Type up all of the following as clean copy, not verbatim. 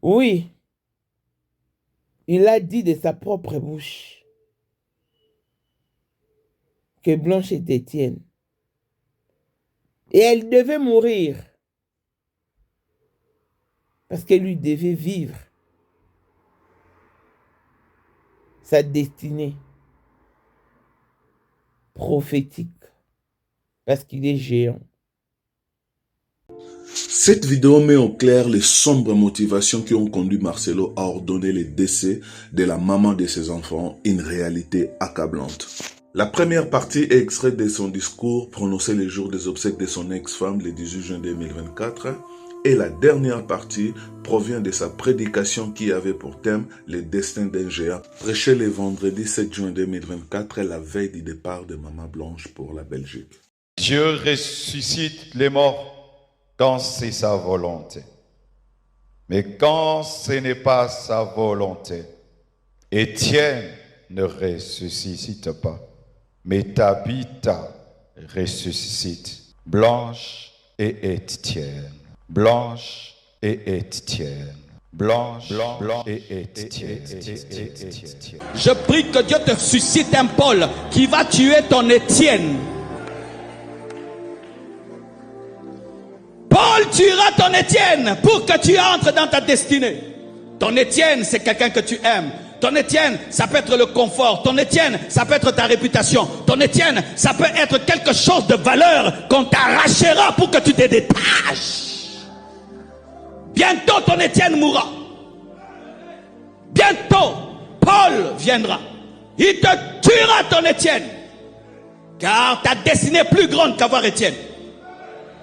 Oui, il a dit de sa propre bouche que Blanche était Étienne. Et elle devait mourir parce qu'elle lui devait vivre sa destinée prophétique parce qu'il est géant. Cette vidéo met au clair les sombres motivations qui ont conduit Marcelo à ordonner le décès de la maman de ses enfants, une réalité accablante. La première partie est extraite de son discours prononcé le jour des obsèques de son ex-femme le 18 juin 2024 et la dernière partie provient de sa prédication qui avait pour thème le destin d'un géant, prêché le vendredi 7 juin 2024, la veille du départ de Maman Blanche pour la Belgique. Dieu ressuscite les morts quand c'est sa volonté. Mais quand ce n'est pas sa volonté, Étienne ne ressuscite pas, mais Tabitha ressuscite. Blanche et Étienne. Blanche et Étienne. Blanche et Étienne. Je prie que Dieu te suscite un Paul qui va tuer ton Étienne. Paul tuera ton Étienne pour que tu entres dans ta destinée. Ton Étienne, c'est quelqu'un que tu aimes. Ton Étienne, ça peut être le confort. Ton Étienne, ça peut être ta réputation. Ton Étienne, ça peut être quelque chose de valeur qu'on t'arrachera pour que tu te détaches. Bientôt, ton Étienne mourra. Bientôt, Paul viendra. Il te tuera, ton Étienne. Car ta destinée est plus grande qu'avoir Étienne.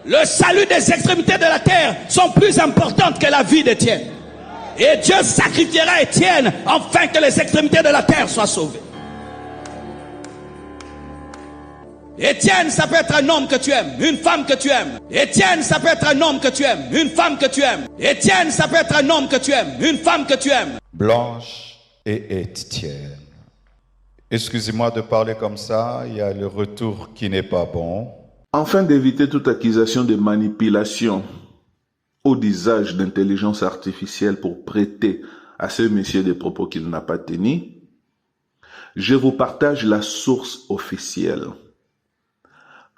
Le salut des extrémités de la terre sont plus importantes que la vie d'Étienne. Et Dieu sacrifiera Étienne afin que les extrémités de la terre soient sauvées. Étienne, ça peut être un homme que tu aimes, une femme que tu aimes. Étienne, ça peut être un homme que tu aimes, une femme que tu aimes. Étienne, ça peut être un homme que tu aimes, une femme que tu aimes. Blanche et Étienne. Excusez-moi de parler comme ça, il y a le retour qui n'est pas bon. Afin d'éviter toute accusation de manipulation ou d'usage d'intelligence artificielle pour prêter à ce monsieur des propos qu'il n'a pas tenus, je vous partage la source officielle.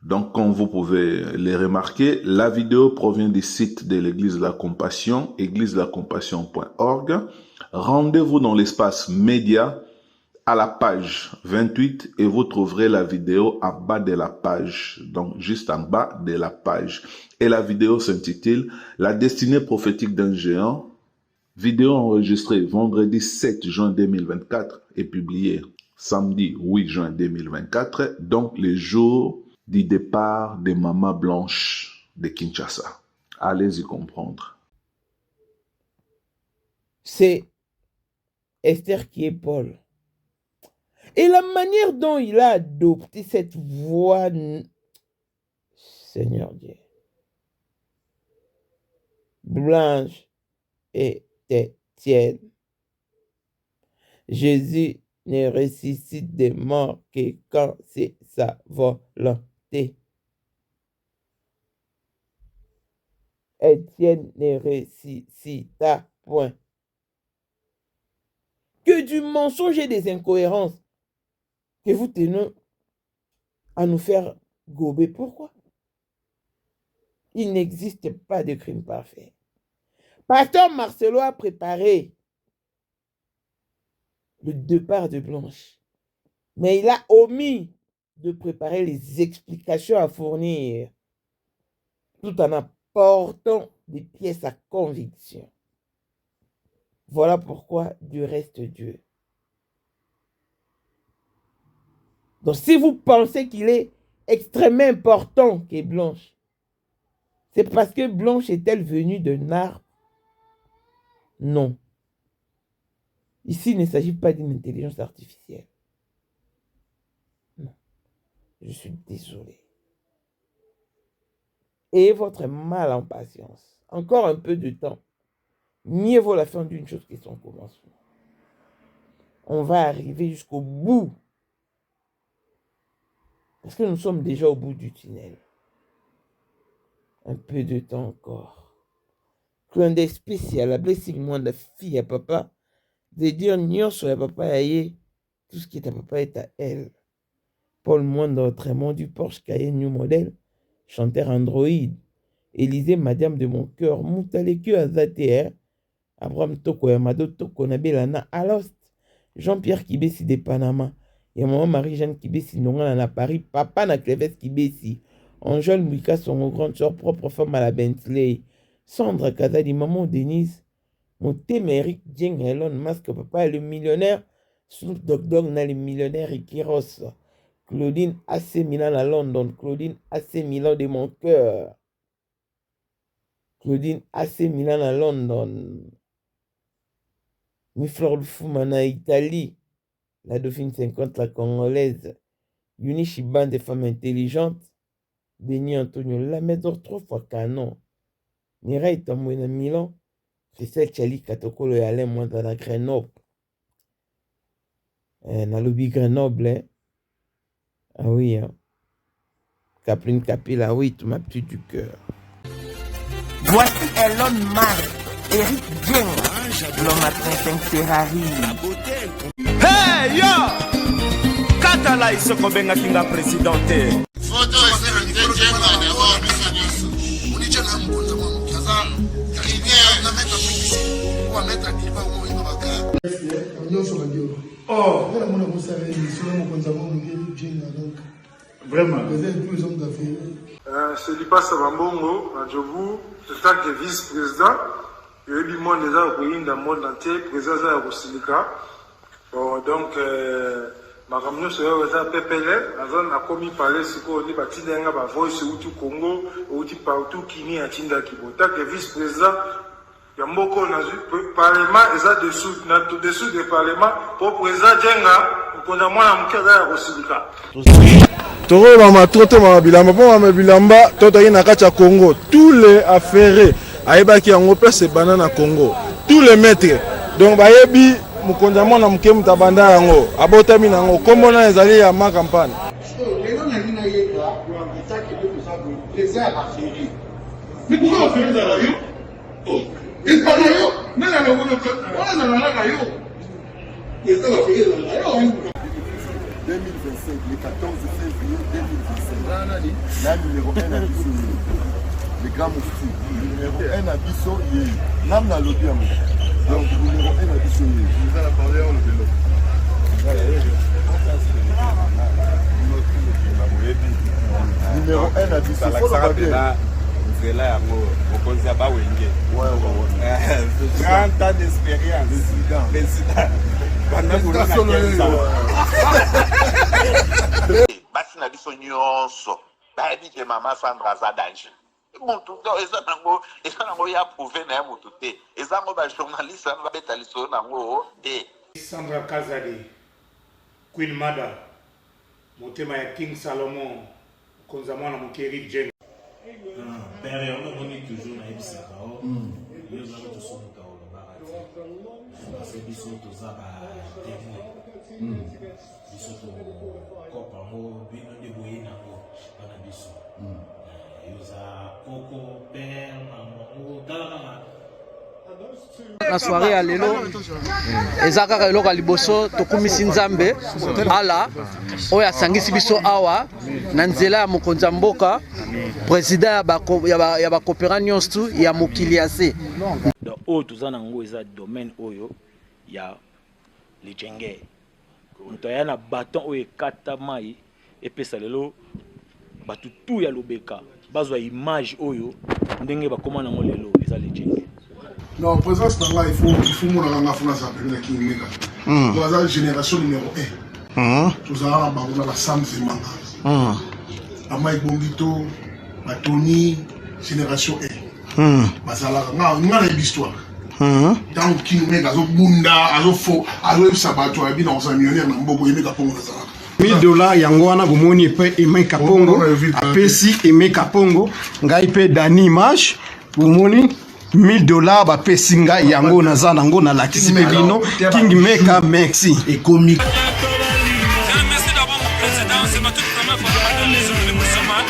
Donc, comme vous pouvez le remarquer, la vidéo provient du site de l'Église de la Compassion, églisedelacompassion.org. Rendez-vous dans l'espace média à la page 28 et vous trouverez la vidéo en bas de la page, donc juste en bas de la page. Et la vidéo s'intitule « La destinée prophétique d'un géant ». Vidéo enregistrée vendredi 7 juin 2024 et publiée samedi 8 juin 2024, donc le jour du départ de Maman Blanche de Kinshasa. Allez-y comprendre. C'est Esther qui est Paul. Et la manière dont il a adopté cette voix, Seigneur Dieu, Blanche et Étienne, Jésus ne ressuscite des morts que quand c'est sa volonté. Étienne ne ressuscita point. Que du mensonge et des incohérences que vous tenez à nous faire gober. Pourquoi? Il n'existe pas de crime parfait. Pasteur Marcelo a préparé le départ de Blanche, mais il a omis de préparer les explications à fournir, tout en apportant des pièces à conviction. Voilà pourquoi Dieu reste Dieu. Donc si vous pensez qu'il est extrêmement important que Blanche, c'est parce que Blanche est-elle venue d'un arbre? Non. Ici, il ne s'agit pas d'une intelligence artificielle. Non. Je suis désolé. Ayez votre mal en patience. Encore un peu de temps. Mieux vaut la fin d'une chose que son commencement. On va arriver jusqu'au bout. Parce que nous sommes déjà au bout du tunnel. Un peu de temps encore. clin d'œil spécial à blessing moi la fille à papa de dire nyonso ya papa aye tout ce qui est à papa est à elle. Paul Moindre, Trémont du Porsche Cayenne New Model, chanteur Android, Élisée Madame de mon cœur, Moutaleku Azater, Abraham Toko Yamado Toko Nabelana Alost, Jean-Pierre Kibesi de Panama, et maman Marie-Jeanne Kibesi Nongana na Paris, papa na Cléves Kibesi, Angèle Mouika son grande soeur, propre femme à la Bentley, Sandra Kazadi, maman Denise, mon Eric Djeng Elon Musk, papa est le millionnaire, Snoop Dogg na le millionnaire Ikiros, Claudine AC Milan à London, Claudine AC Milan de mon cœur, Claudine AC Milan à London, Miflor Lufumana Italie, la Dauphine 50, la Congolaise, Yunichi Band des femmes intelligentes, Denis Antonio Lamedor 3 fois canon, Mireille Tamouena Milan, Christelle Chali Katokolo et Alain Moindre à Grenoble. Dans le Grenoble, hein. Ah oui, hein. Capline Capilla, oui, tu m'as pris du cœur. Voici Elon Musk, Eric Djeng, l'homme à 35 Ferrari. Hey yo! Katala isoko benga kinga presidente. Photo est Djeng d'abord, monsieur. On dit que nous avons mon kaza. Il vient de mettre un pour mettre un débat au moins dans la oh, on savait donc vraiment. Plus hommes d'affaires. C'est Lipa Savambongo, Nadjobu, en tant que vice-président. Il y a eu monde déjà au pays dans le monde entier, président de la Rosilika. Bon, donc, ma ramener sur le PPL, la zone a commis parler, c'est qu'on dit, bah, Tindenga, bah, voice, ou tout Congo, ou tout partout, qui n'y a Tinda Kibo. Tant que vice-président, il y a beaucoup de parlement, et ça dessous, dessous du parlement, pour président Djenga, pour qu'on a moins en cas de la Rosilika. Toro mama toto mama bilamba po mama bilamba toto yi na kati ya Congo tous les affairés ayebaki yango pe se banana Congo tous les maîtres donc bayebi mukonza mwana muke mutabanda yango abotami nango kombo na ezali ya ma campagne lelo na lina yeka itaki de kusabu les airs affairés mais pourquoi on fait ça là yo oh et pas yo mais là on a yo et ça va faire là yo 2025, le 14 février 2025. La numéro 1 à Bissau, le grand moufti. Numéro 1 à Bissau, l'âme n'a l'autre. Donc, numéro 1 à Bissau. Vous allez parler en le vélo. Numéro 1 à Bissau. C'est là, on ne pas où il est. 30 ans d'expérience. Président. Basi na biso nyonso bayebi ke mama Sandra aza danger mutu eza nango ya prouve na ya mutu te eza ngo bajournaliste wana babeta lisolo nango te. Sandra Kazadi, Queen Mada, motema ya King Salomon, konza mwana mokeri Djeng. Père, on est toujours na ebisaka o. Yo za to somuka o barati. C'est biso to za ba témoin. Biso to kopa mo bino de boyina o bana biso. Yo za koko père maman o kala na soirée ya lelo eza kaka eloko ya liboso tokumisi nzambe ala oyo asangisi biso awa na nzela ya mokonzi ya mboka président ya bakopera nyonso ya mokili ya se oyo toza nango eza domaine oyo ya lijenge moto aya na baton oyo ekata mai epesa lelo bato tu ya lobeka bazwa image oyo ndenge bakoma nango lelo eza lijenge. Non, présence là, il faut mon France après qui mega. Dans la génération numéro 1. Tout ça on a la Sam Zemanga. Amaï Bombito, Tony, génération 1. Basala nga l'histoire. Tant qui nous mega zo bunda, azo fo, azo sabato abi na millionnaire na mboko yemeka pongo ça. $1000 yango wana gomoni pe Emeka Pongo apesi Emeka Pongo ngai pe Dani Image gomoni $1000 ba pesinga yango naza nango na lakisi pe bino King Meka merci et comique. Merci d'avoir mon président, c'est ma toute première fois dans les jeux de Moussaman.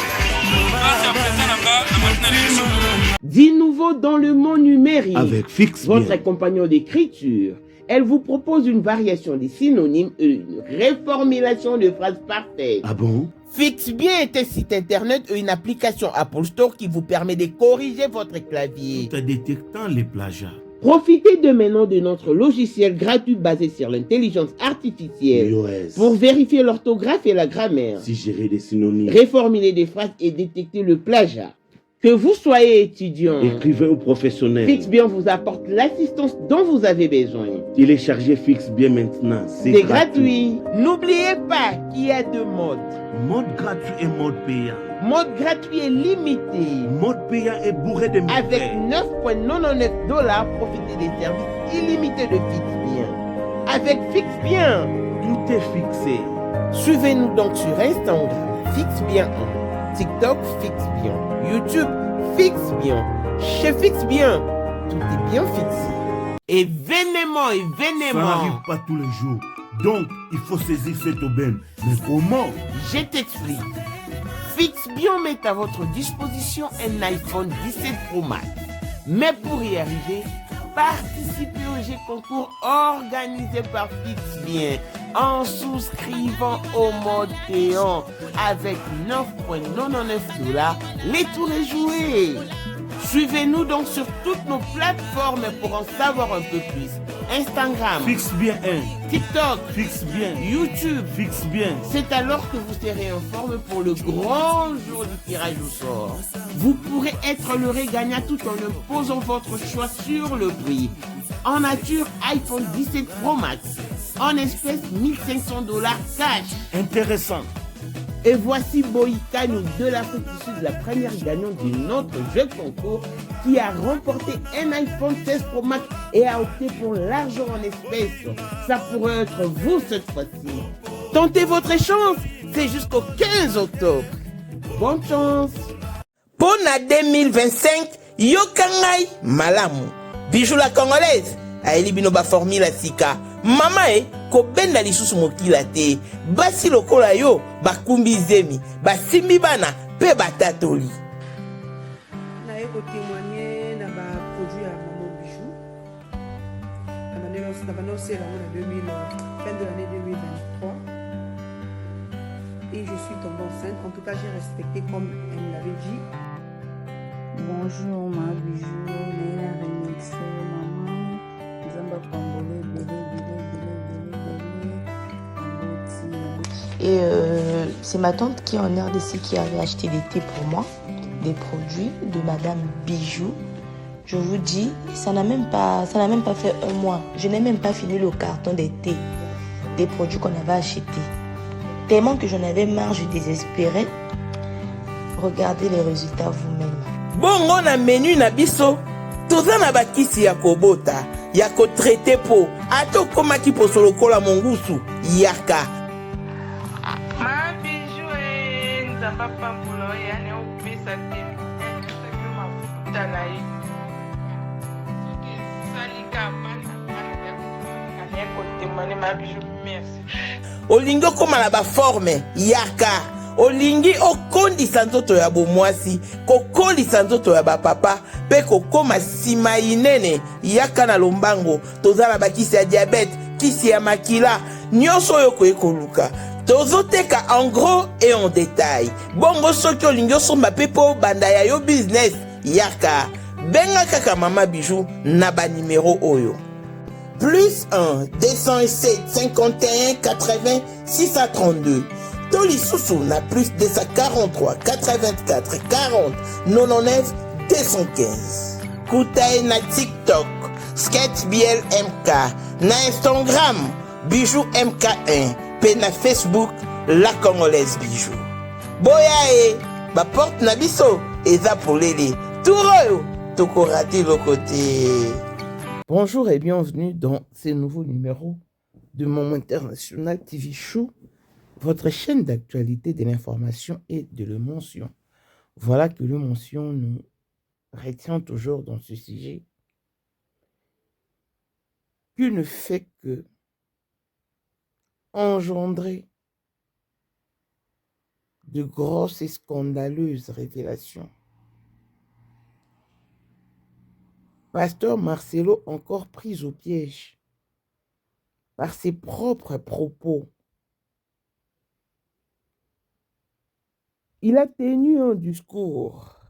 Dit nouveau dans le monde numérique, avec Fixe votre Bien. compagnon d'écriture, elle vous propose une variation des synonymes et une réformulation de phrases parfaites. Ah bon? Fixe Bien est un site internet et une application Apple Store qui vous permet de corriger votre clavier. Tout en détectant les plagiats. Profitez de maintenant de notre logiciel gratuit basé sur l'intelligence artificielle iOS. pour vérifier l'orthographe et la grammaire, Suggérer des synonymes. réformuler des phrases et détecter le plagiat. Que vous soyez étudiant, Écrivain ou professionnel. Fixe Bien vous apporte l'assistance dont vous avez besoin. Téléchargez Fixe Bien maintenant. C'est gratuit. N'oubliez pas qu'il y a deux modes. Mode gratuit et mode payant. Mode gratuit est limité. Mode payant est bourré de Avec méfaits. 9,99 $, profitez des services illimités de Fixe Bien. Avec Fixe Bien, tout est fixé. Suivez-nous donc sur Instagram, Fixe Bien 1, TikTok, Fixe Bien, YouTube, Fixe Bien. Chez Fixe Bien, tout est bien fixé. Événement. Ça n'arrive pas tous les jours. Donc, il faut saisir cette aubaine. Mais comment? Je t'explique. Fixe Bien met à votre disposition un iPhone 17 Pro Max. Mais pour y arriver, participez au jeu concours organisé par Fixe Bien en souscrivant au mode payant avec 9,99 $. Les tours est joué. Suivez-nous donc sur toutes nos plateformes pour en savoir un peu plus. Instagram, Fixe Bien 1, TikTok, Fixe Bien, YouTube, Fixe Bien. C'est alors que vous serez informé pour le grand jour du tirage au sort. Vous pourrez être le gagnant tout en imposant votre choix sur le prix. En nature, iPhone 17 Pro Max. En espèces, 1500 $ cash. Intéressant. Et voici Boïkano de l'Afrique du Sud, la première gagnante de notre jeu concours qui a remporté un iPhone 16 Pro Max et a opté pour l'argent en espèces. Ça pourrait être vous cette fois-ci. Tentez votre chance, c'est jusqu'au 15 octobre. Bonne chance. Pour la 2025, Yokangai Malamu. Bijou la congolaise. Aeli binoba formula sika. Mama kobenda lisusu mokila te. Basi lokola yo bakumbi zemi. Basimbi bana pe batatoli. Naye ko témoigner na ba produit à Maman Bijou. Na banoncé la fin de l'année 2023. Et je suis tombée enceinte. En tout cas, j'ai respecté comme elle me l'avait dit. Bonjour ma Bijou, Néla Remix, maman, Zamba Congolais, Et c'est ma tante qui est en RDC qui avait acheté des thés pour moi, des produits de Madame Bijou. Je vous dis, ça n'a même pas fait un mois. Je n'ai même pas fini le carton des thés, des produits qu'on avait achetés. Tellement que j'en avais marre, je désespérais. Regardez les résultats vous-même. Bongo na menu na biso toza na bakisi ya kobota ya kotraite po ato komaki poso lokola mongusu yaka Ma Bijou nzamba pambula yani opesa te mafuta na ye salika bana ya kotemane ma Bijou merci olingi okoma na baforme yaka olingi okondisa nzoto ya bomwasi kokolisa nzoto ya bapapa mpe kokoma nsima inene yaka na lombango toza na bakisi ya diabete kisi ya makila nyonso oyo koye koluka tozoteka en gros et en détail bongo soki olingi osomba mpe mpo banda ya yo business yaka benga kaka Mama Bijou na banimero oyo plus 1 207 51 80 632 Toli Soussou na plus 243 84 40 99 215. Koutaï na TikTok, Sketch BL MK, na Instagram, Bijou MK1, pe na Facebook, La Congolaise Bijou. Boya ba porte na biso, eza pour lele. Touroyo, toko raté le côté. Bonjour et bienvenue dans ce nouveau numéro de Moment International TV Show. Votre chaîne d'actualité, de l'information et de l'émotion. Voilà que l'émotion nous retient toujours dans ce sujet qui ne fait que engendrer de grosses et scandaleuses révélations. Pasteur Marcelo encore pris au piège par ses propres propos. Il a tenu un discours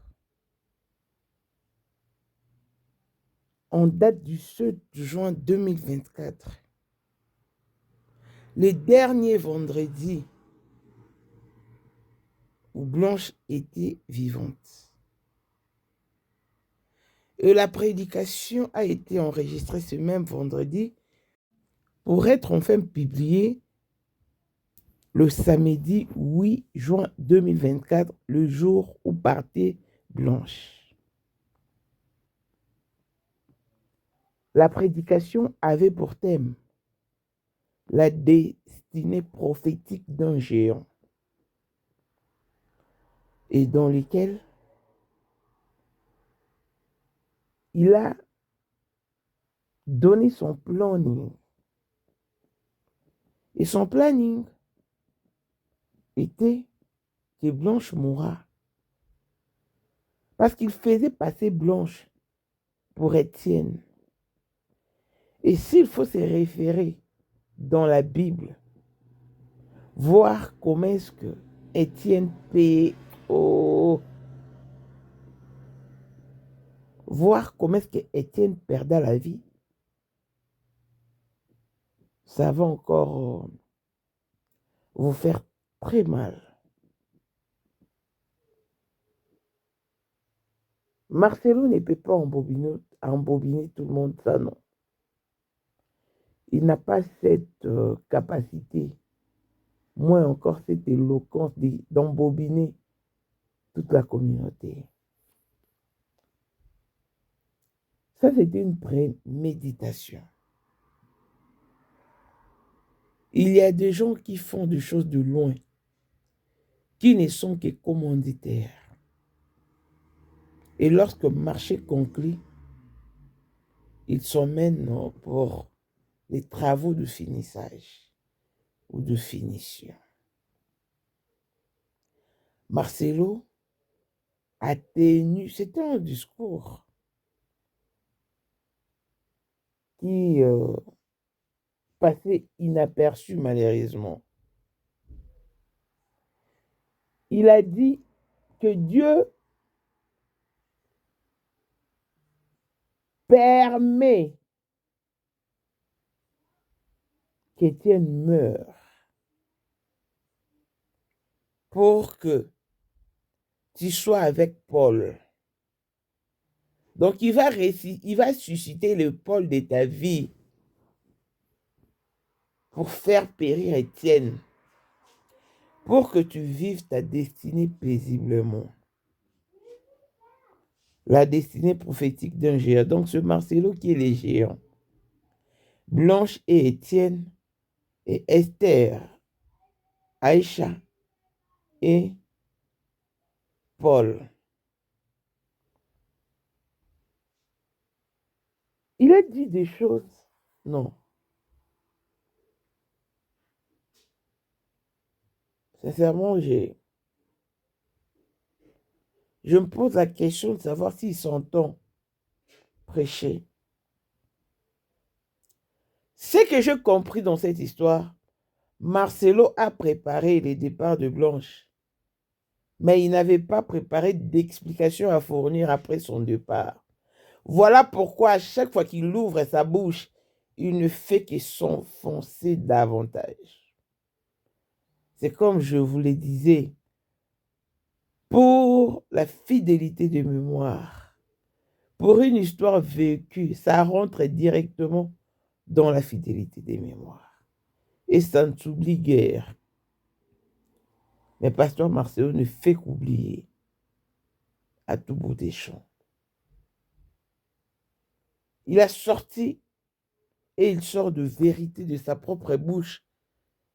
en date du 7 juin 2024, le dernier vendredi où Blanche était vivante. Et la prédication a été enregistrée ce même vendredi pour être enfin publiée le samedi 8 juin 2024, le jour où partait Blanche. La prédication avait pour thème la destinée prophétique d'un géant, et dans lequel il a donné son planning. Et son planning était que Blanche mourra. Parce qu'il faisait passer Blanche pour Étienne. Et s'il faut se référer dans la Bible, voir comment est-ce que Étienne payait voir comment est-ce que Étienne perdait la vie, ça va encore vous faire très mal. Marcelo ne peut pas embobiner tout le monde, ça non. Il n'a pas cette capacité, moins encore cette éloquence d'embobiner toute la communauté. Ça, c'était une préméditation. Il y a des gens qui font des choses de loin, qui ne sont que commanditaires. Et lorsque le marché conclut, ils s'emmènent pour les travaux de finissage ou de finition. Marcelo a tenu, c'était un discours qui passait inaperçu malheureusement. Il a dit que Dieu permet qu'Étienne meure pour que tu sois avec Paul. Donc il va susciter le Paul de ta vie pour faire périr Étienne, pour que tu vives ta destinée paisiblement. La destinée prophétique d'un géant. Donc ce Marcelo qui est le géant. Blanche et Étienne et Esther, Aïcha et Paul. Il a dit des choses, non. Sincèrement, je me pose la question de savoir s'il s'entend prêcher. Ce que j'ai compris dans cette histoire, Marcelo a préparé le départ de Blanche, mais il n'avait pas préparé d'explication à fournir après son départ. Voilà pourquoi à chaque fois qu'il ouvre sa bouche, il ne fait que s'enfoncer davantage. C'est comme je vous le disais, pour la fidélité de mémoire, pour une histoire vécue, ça rentre directement dans la fidélité des mémoires. Et ça ne s'oublie guère. Mais Pasteur Marcelo ne fait qu'oublier à tout bout des champs. Il a sorti et il sort de vérité de sa propre bouche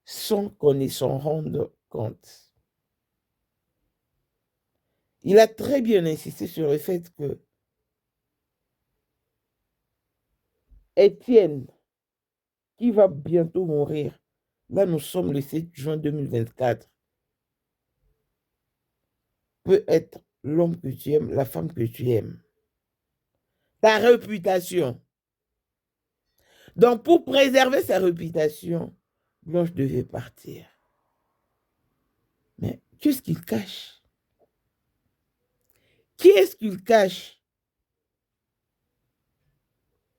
sans qu'on s'en rende compte. Il a très bien insisté sur le fait que Étienne, qui va bientôt mourir, là nous sommes le 7 juin 2024, peut être l'homme que tu aimes, la femme que tu aimes. ta réputation. Donc, pour préserver sa réputation, Blanche devait partir. Mais qu'est-ce qu'il cache? Qui est-ce qu'il cache?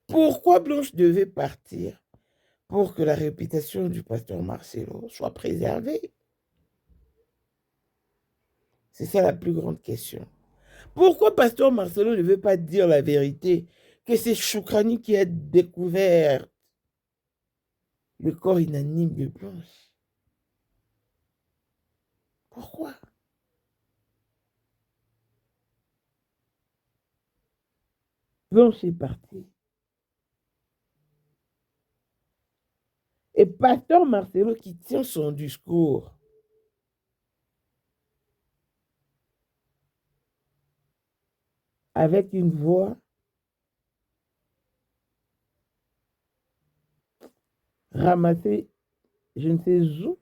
Pourquoi Blanche devait partir? Pour que la réputation du pasteur Marcelo soit préservée. C'est ça la plus grande question. Pourquoi pasteur Marcelo ne veut pas dire la vérité? Que c'est Choukrani qui a découvert le corps inanime de Blanche. Pourquoi? Blanche est partie. Et pasteur Marcelo qui tient son discours. Avec une voix ramassée, je ne sais où,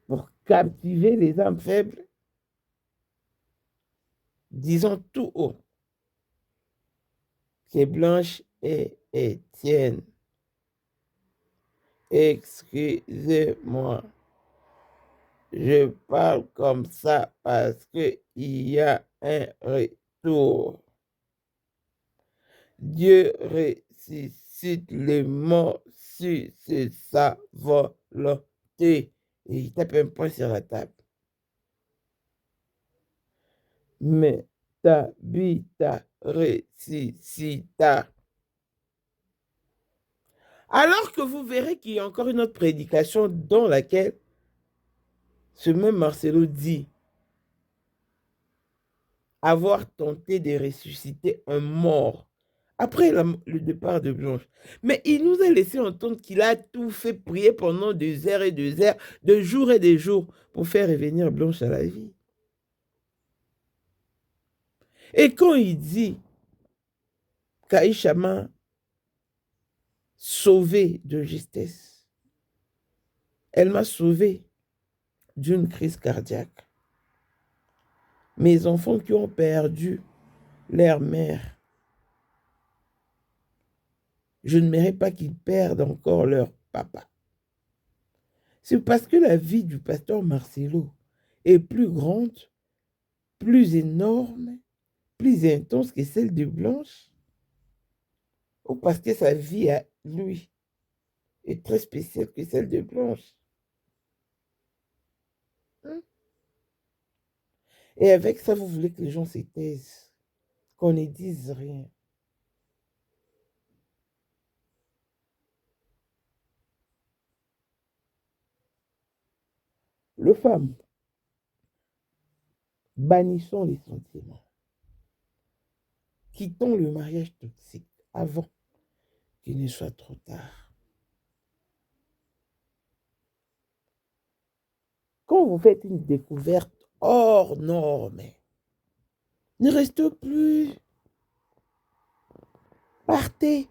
pour captiver les âmes faibles, disons tout haut que Blanche et Étienne, excusez-moi, je parle comme ça parce qu'il y a un retour. Dieu ressuscite les morts si c'est sa volonté. Et il tape un point sur la table. Mais Tabitha ressuscita. Alors que vous verrez qu'il y a encore une autre prédication dans laquelle ce même Marcelo dit avoir tenté de ressusciter un mort après le départ de Blanche. Mais il nous a laissé entendre qu'il a tout fait prier pendant des heures et des heures, de jours et des jours, pour faire revenir Blanche à la vie. Et quand il dit qu'Aïcha m'a sauvé de justesse, elle m'a sauvé d'une crise cardiaque. Mes enfants qui ont perdu leur mère, je ne mérite pas qu'ils perdent encore leur papa. C'est parce que la vie du pasteur Marcelo est plus grande, plus énorme, plus intense que celle de Blanche, ou parce que sa vie à lui est très spéciale que celle de Blanche. Et avec ça, vous voulez que les gens se taisent, qu'on ne dise rien. Les femmes, bannissons les sentiments. Quittons le mariage toxique avant qu'il ne soit trop tard. Quand vous faites une découverte hors norme, ne restez plus. Partez.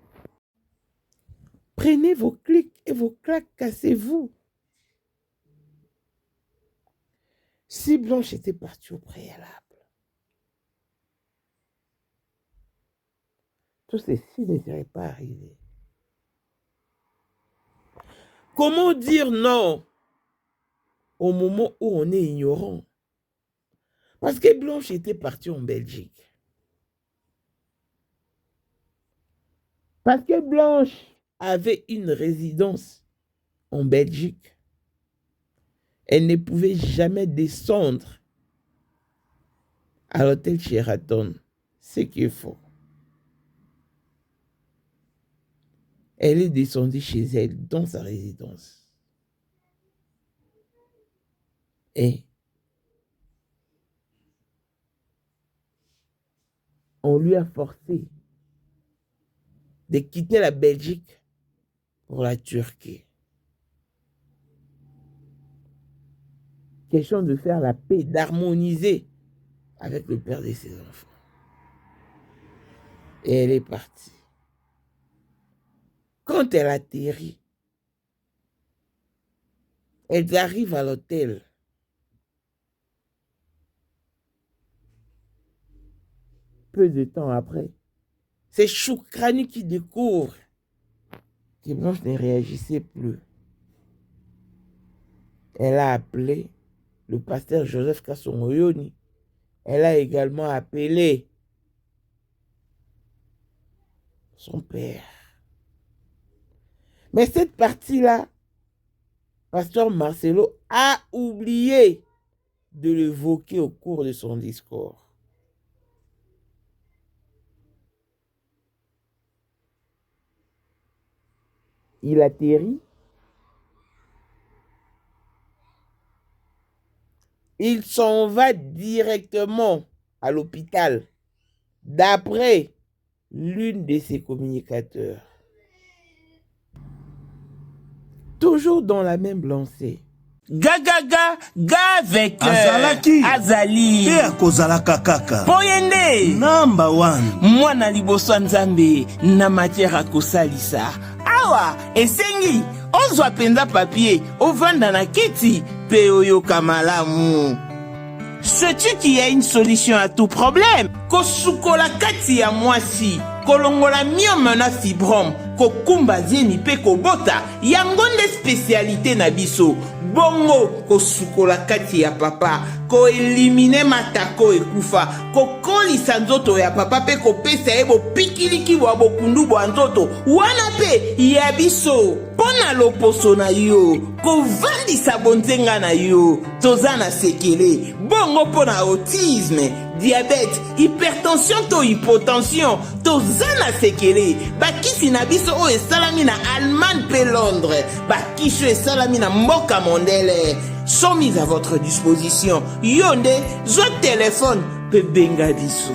Prenez vos clics et vos claques, cassez-vous. Si Blanche était partie au préalable, tout ceci ne serait pas arrivé. Comment dire non au moment où on est ignorant? Parce que Blanche était partie en Belgique. Parce que Blanche avait une résidence en Belgique. Elle ne pouvait jamais descendre à l'hôtel Sheraton. Ce qu'il faut. Elle est descendue chez elle, dans sa résidence. Et on lui a forcé de quitter la Belgique pour la Turquie. Question de faire la paix, d'harmoniser avec le père de ses enfants. Et elle est partie. Quand elle atterrit, elle arrive à l'hôtel. peu de temps après, c'est Choukrani qui découvre que Blanche ne réagissait plus. Elle a appelé le pasteur Joseph Kasongoyoni. Elle a également appelé son père. Mais cette partie-là, pasteur Marcelo a oublié de l'évoquer au cours de son discours. Il atterrit. Il s'en va directement à l'hôpital, d'après l'une de ses communicateurs. Toujours dans la même lancée. Gagaga, avec Azali. Et akozalaka kaka. Poyende. Number one. Mwana liboso nzambe na matière akosalisa. Awa, esengi, ozwa penza papier, ovanda na kiti, pe oyoka malamu. Sais-tu qu'il y a une solution à tout problème? Kosukola kati ya mwasi, kolongola myome na fibrome, kokumba zeni pe kobota, yango nde spécialité na biso. Bongo kosukola kati ya papa, ko elimine matako ekufa, kokolisa nzoto ya papa pe kopesa ye bopikiliki bwa bokundu bwa nzoto, wana pe ya biso. Pona loposo na yo, kovandisa bonzenga na yo, toza na sekele. Bongo pona autisme, diabète, hypertension to hypotension, toza na sekele. Bakisi na biso o esalami na Allemagne pe Londres, bakisho esalami na mboka mondele, sont mis à votre disposition. Yonde, zo téléphone pe benga biso.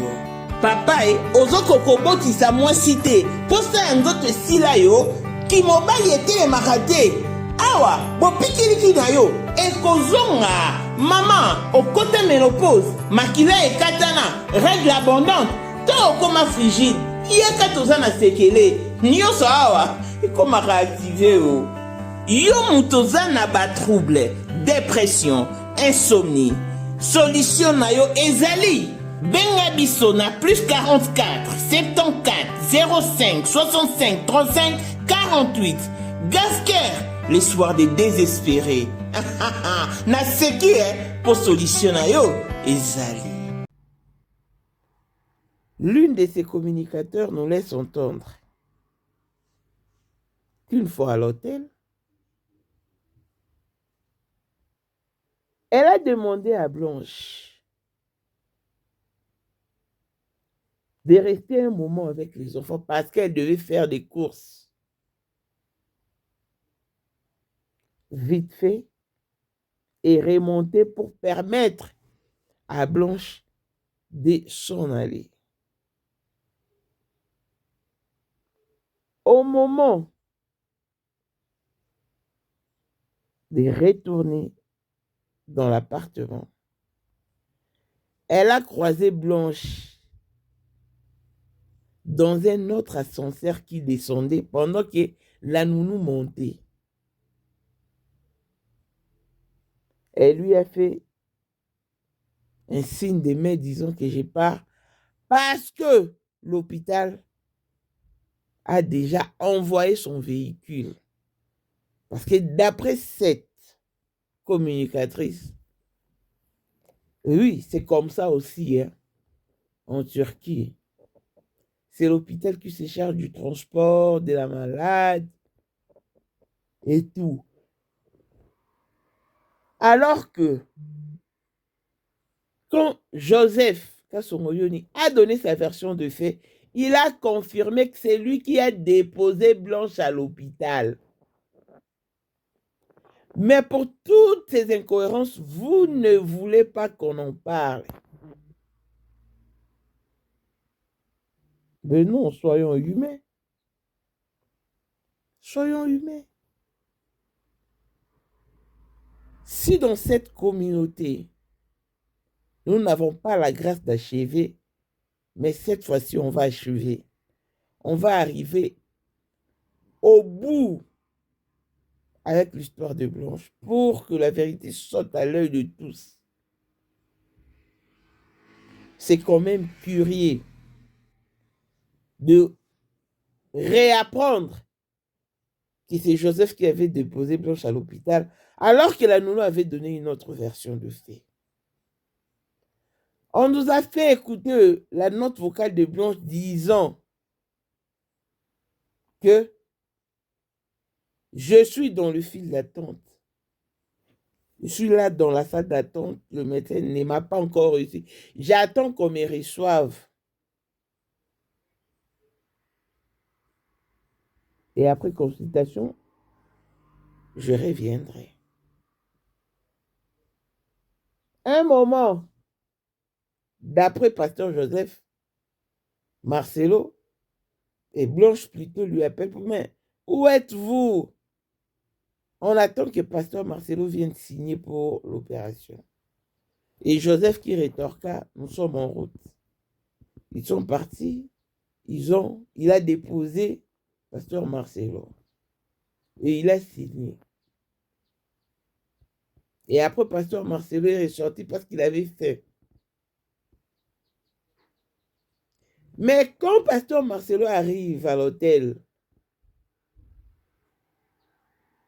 Papa ozoko kobotisa mwasi te, posa ya nzoto esila yo, ki mobali etelemaka te. Awa, bopikiliki na yo, ekozonga. Mama, okota ménopause, makila ekatana, règle abondante, to okoma frigide, yeka toza na sekele, nyonso awa, ekomaka activé o. Yo mutoza na ba trouble, dépression, insomnie. Solution na yo ezali. Benga biso na plus 44 74 05 65 35 48. Gasker, les soirs des désespérés. Na seki pour solution na yo ezali. L'une de ses communicateurs nous laisse entendre qu'une fois à l'hôtel, elle a demandé à Blanche de rester un moment avec les enfants parce qu'elle devait faire des courses. Vite fait, et remonter pour permettre à Blanche de s'en aller. Au moment de retourner dans l'appartement, elle a croisé Blanche dans un autre ascenseur qui descendait pendant que la nounou montait. Elle lui a fait un signe de main disant que je pars parce que l'hôpital a déjà envoyé son véhicule. Parce que d'après cette communicatrice, oui, c'est comme ça aussi hein, en Turquie. C'est l'hôpital qui se charge du transport de la malade et tout. Alors que quand Joseph Kasongoyoni a donné sa version de fait, il a confirmé que c'est lui qui a déposé Blanche à l'hôpital. Mais pour toutes ces incohérences, vous ne voulez pas qu'on en parle. Mais non, soyons humains. Soyons humains. Si dans cette communauté, nous n'avons pas la grâce d'achever, mais cette fois-ci, on va achever. On va arriver au bout avec l'histoire de Blanche pour que la vérité saute à l'œil de tous. C'est quand même curieux de réapprendre que c'est Joseph qui avait déposé Blanche à l'hôpital, alors que la nounou avait donné une autre version de fait. On nous a fait écouter la note vocale de Blanche disant que je suis dans le fil d'attente. Je suis là dans la salle d'attente. Le médecin ne m'a pas encore reçu. J'attends qu'on me reçoive. Et après consultation, je reviendrai. Un moment, d'après Pasteur Joseph, Marcelo et Blanche plutôt lui appellent pour mais où êtes-vous? On attend que Pasteur Marcelo vienne signer pour l'opération. Et Joseph qui rétorqua, nous sommes en route. Ils sont partis, il a déposé Pasteur Marcelo. Et il a signé. Et après, Pasteur Marcelo est ressorti parce qu'il avait faim. Mais quand Pasteur Marcelo arrive à l'hôtel,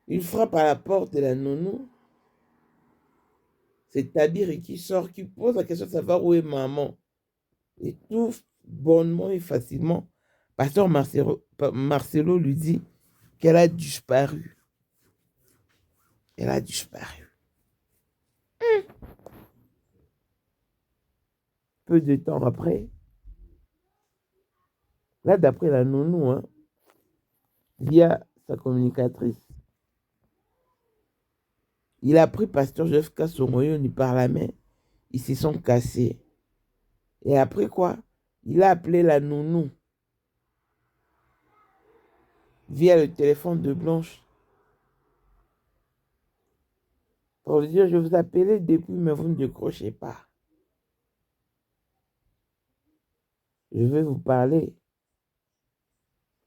il frappe à la porte de la nounou. C'est Tabir qui sort, qui pose la question de savoir où est maman. Et tout bonnement et facilement, Pasteur Marcelo lui dit qu'elle a disparu. Elle a disparu. Peu de temps après, là d'après la nounou, via sa communicatrice, il a pris Pasteur Joseph Kassongoyoni par la main. Ils se sont cassés. Et après quoi? Il a appelé la nounou via le téléphone de Blanche pour lui dire, je vous appelais depuis, mais vous ne décrochez pas. Je vais vous parler.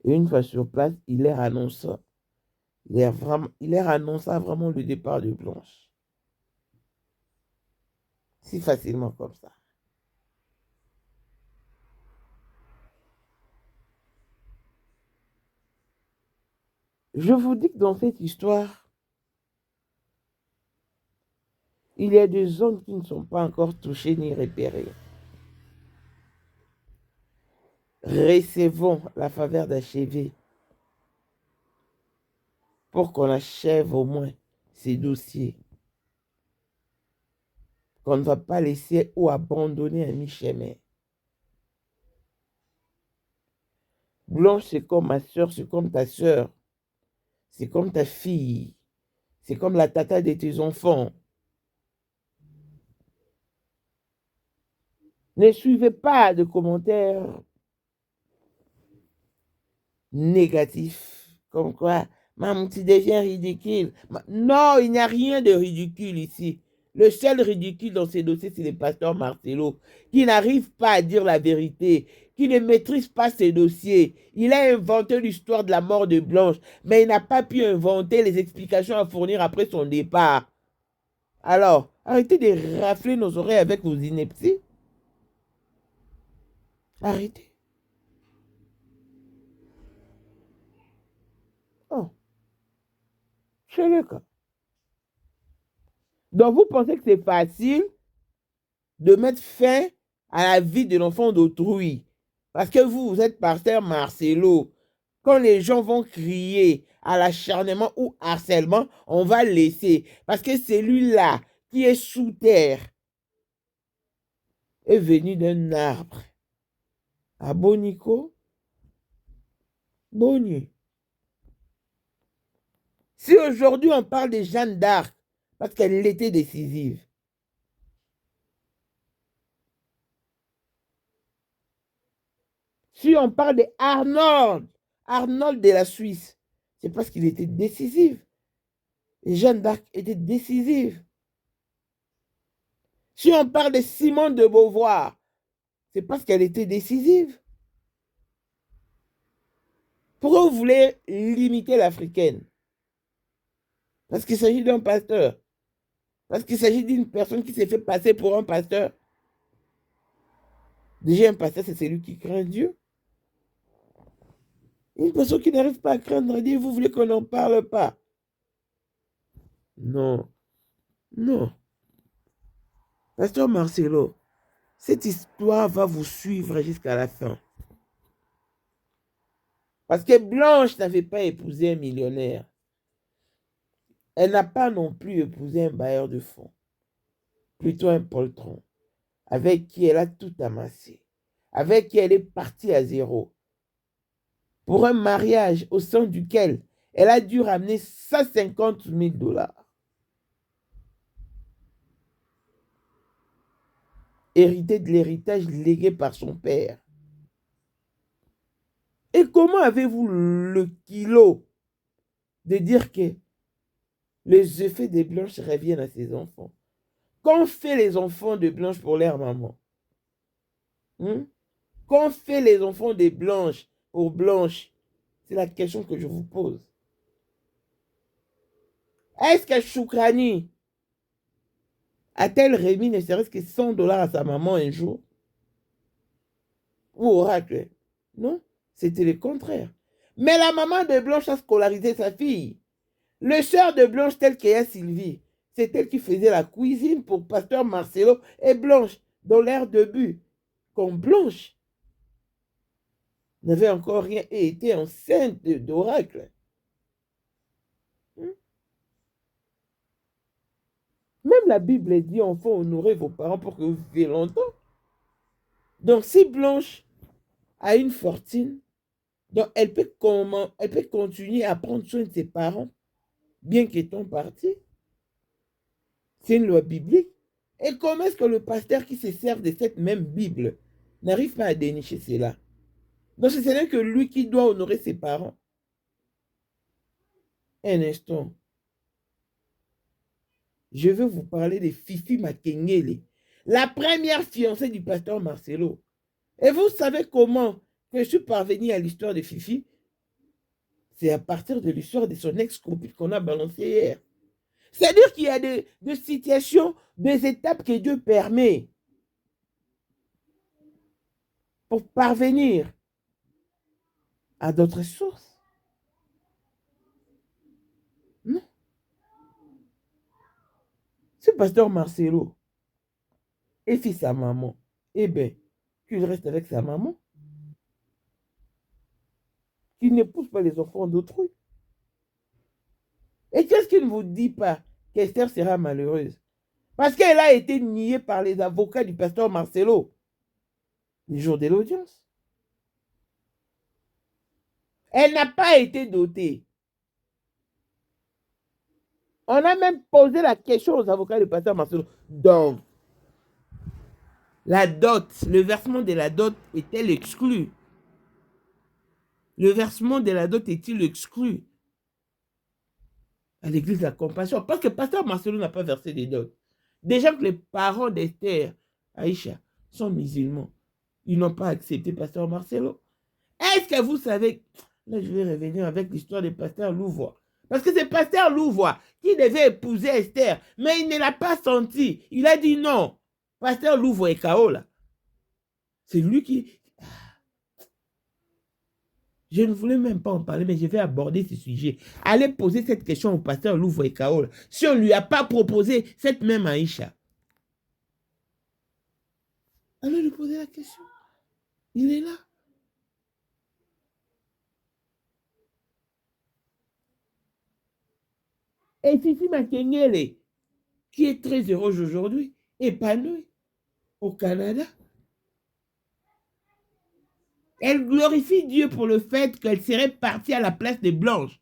Et une fois sur place, il leur annonça vraiment le départ de Blanche. Si facilement comme ça. Je vous dis que dans cette histoire, il y a des zones qui ne sont pas encore touchées ni repérées. Recevons la faveur d'achever pour qu'on achève au moins ces dossiers. Qu'on ne va pas laisser ou abandonner à mi-chemin. Blanche, c'est comme ma soeur, c'est comme ta soeur. C'est comme ta fille. C'est comme la tata de tes enfants. Ne suivez pas de commentaires négatifs. Comme quoi, maman, tu deviens ridicule. Non, il n'y a rien de ridicule ici. Le seul ridicule dans ces dossiers, c'est le pasteur Marcelo, qui n'arrive pas à dire la vérité, qui ne maîtrise pas ses dossiers. Il a inventé l'histoire de la mort de Blanche, mais il n'a pas pu inventer les explications à fournir après son départ. Alors, arrêtez de rafler nos oreilles avec vos inepties. Arrêtez. Oh. C'est le cas. Donc, vous pensez que c'est facile de mettre fin à la vie de l'enfant d'autrui. Parce que vous êtes pasteur Marcelo. Quand les gens vont crier à l'acharnement ou harcèlement, on va laisser. Parce que celui-là qui est sous terre est venu d'un arbre. À Bonico, Boni. Si aujourd'hui on parle de Jeanne d'Arc, parce qu'elle était décisive, si on parle de Arnold de la Suisse, c'est parce qu'il était décisif. Et Jeanne d'Arc était décisive. Si on parle de Simone de Beauvoir, c'est parce qu'elle était décisive. Pourquoi vous voulez limiter l'africaine? Parce qu'il s'agit d'un pasteur. Parce qu'il s'agit d'une personne qui s'est fait passer pour un pasteur. Déjà, un pasteur, c'est celui qui craint Dieu. Une personne qui n'arrive pas à craindre Dieu, vous voulez qu'on n'en parle pas? Non. Non. Pasteur Marcelo, cette histoire va vous suivre jusqu'à la fin. Parce que Blanche n'avait pas épousé un millionnaire. Elle n'a pas non plus épousé un bailleur de fonds. Plutôt un poltron. Avec qui elle a tout amassé. Avec qui elle est partie à zéro. Pour un mariage au sein duquel elle a dû ramener 150 000 $. Hérité de l'héritage légué par son père. Et comment avez-vous le kilo de dire que les effets de Blanche reviennent à ses enfants? Qu'ont fait les enfants de Blanche pour leur maman? Qu'ont fait les enfants de Blanche pour Blanche? C'est la question que je vous pose. Est-ce que Choukrani a-t-elle remis ne serait-ce que 100 $ à sa maman un jour? Ou Oracle? Non, c'était le contraire. Mais la maman de Blanche a scolarisé sa fille. Le sœur de Blanche, telle qu'est Sylvie, c'est elle qui faisait la cuisine pour Pasteur Marcelo et Blanche dans l'air de but. Quand Blanche n'avait encore rien et était enceinte d'Oracle. Même la Bible dit, enfant, honorez vos parents pour que vous viviez longtemps. Donc, si Blanche a une fortune, donc elle peut continuer à prendre soin de ses parents, bien qu'étant partis. C'est une loi biblique. Et comment est-ce que le pasteur qui se sert de cette même Bible n'arrive pas à dénicher cela? Donc, ce n'est que lui qui doit honorer ses parents. Un instant. Je veux vous parler de Fifi Makengele, la première fiancée du pasteur Marcelo. Et vous savez comment que je suis parvenu à l'histoire de Fifi? C'est à partir de l'histoire de son ex-copine qu'on a balancé hier. C'est-à-dire qu'il y a des situations, des étapes que Dieu permet pour parvenir à d'autres sources. Non. Ce pasteur Marcelo est fils à maman. Eh bien, qu'il reste avec sa maman. Qu'il n'épouse pas les enfants d'autrui. Et qu'est-ce qu'il ne vous dit pas qu'Esther sera malheureuse? Parce qu'elle a été niée par les avocats du pasteur Marcelo le jour de l'audience. Elle n'a pas été dotée. On a même posé la question aux avocats du pasteur Marcelo. Donc, la dot, le versement de la dot est-elle exclu? Le versement de la dot est-il exclu à l'église de la compassion? Parce que pasteur Marcelo n'a pas versé des dots. Déjà que les parents d'Esther, Aïcha, sont musulmans. Ils n'ont pas accepté pasteur Marcelo. Est-ce que vous savez... Là, je vais revenir avec l'histoire de pasteur Louvois. Parce que c'est pasteur Louvois qui devait épouser Esther, mais il ne l'a pas senti. Il a dit non. Pasteur Louvois est KO là. C'est lui qui... Je ne voulais même pas en parler, mais je vais aborder ce sujet. Allez poser cette question au pasteur Louvois et KO. Si on ne lui a pas proposé cette même Aïcha. Allez lui poser la question. Il est là. Et Fifi Makengele, qui est très heureuse aujourd'hui, épanouie au Canada. Elle glorifie Dieu pour le fait qu'elle serait partie à la place de Blanche.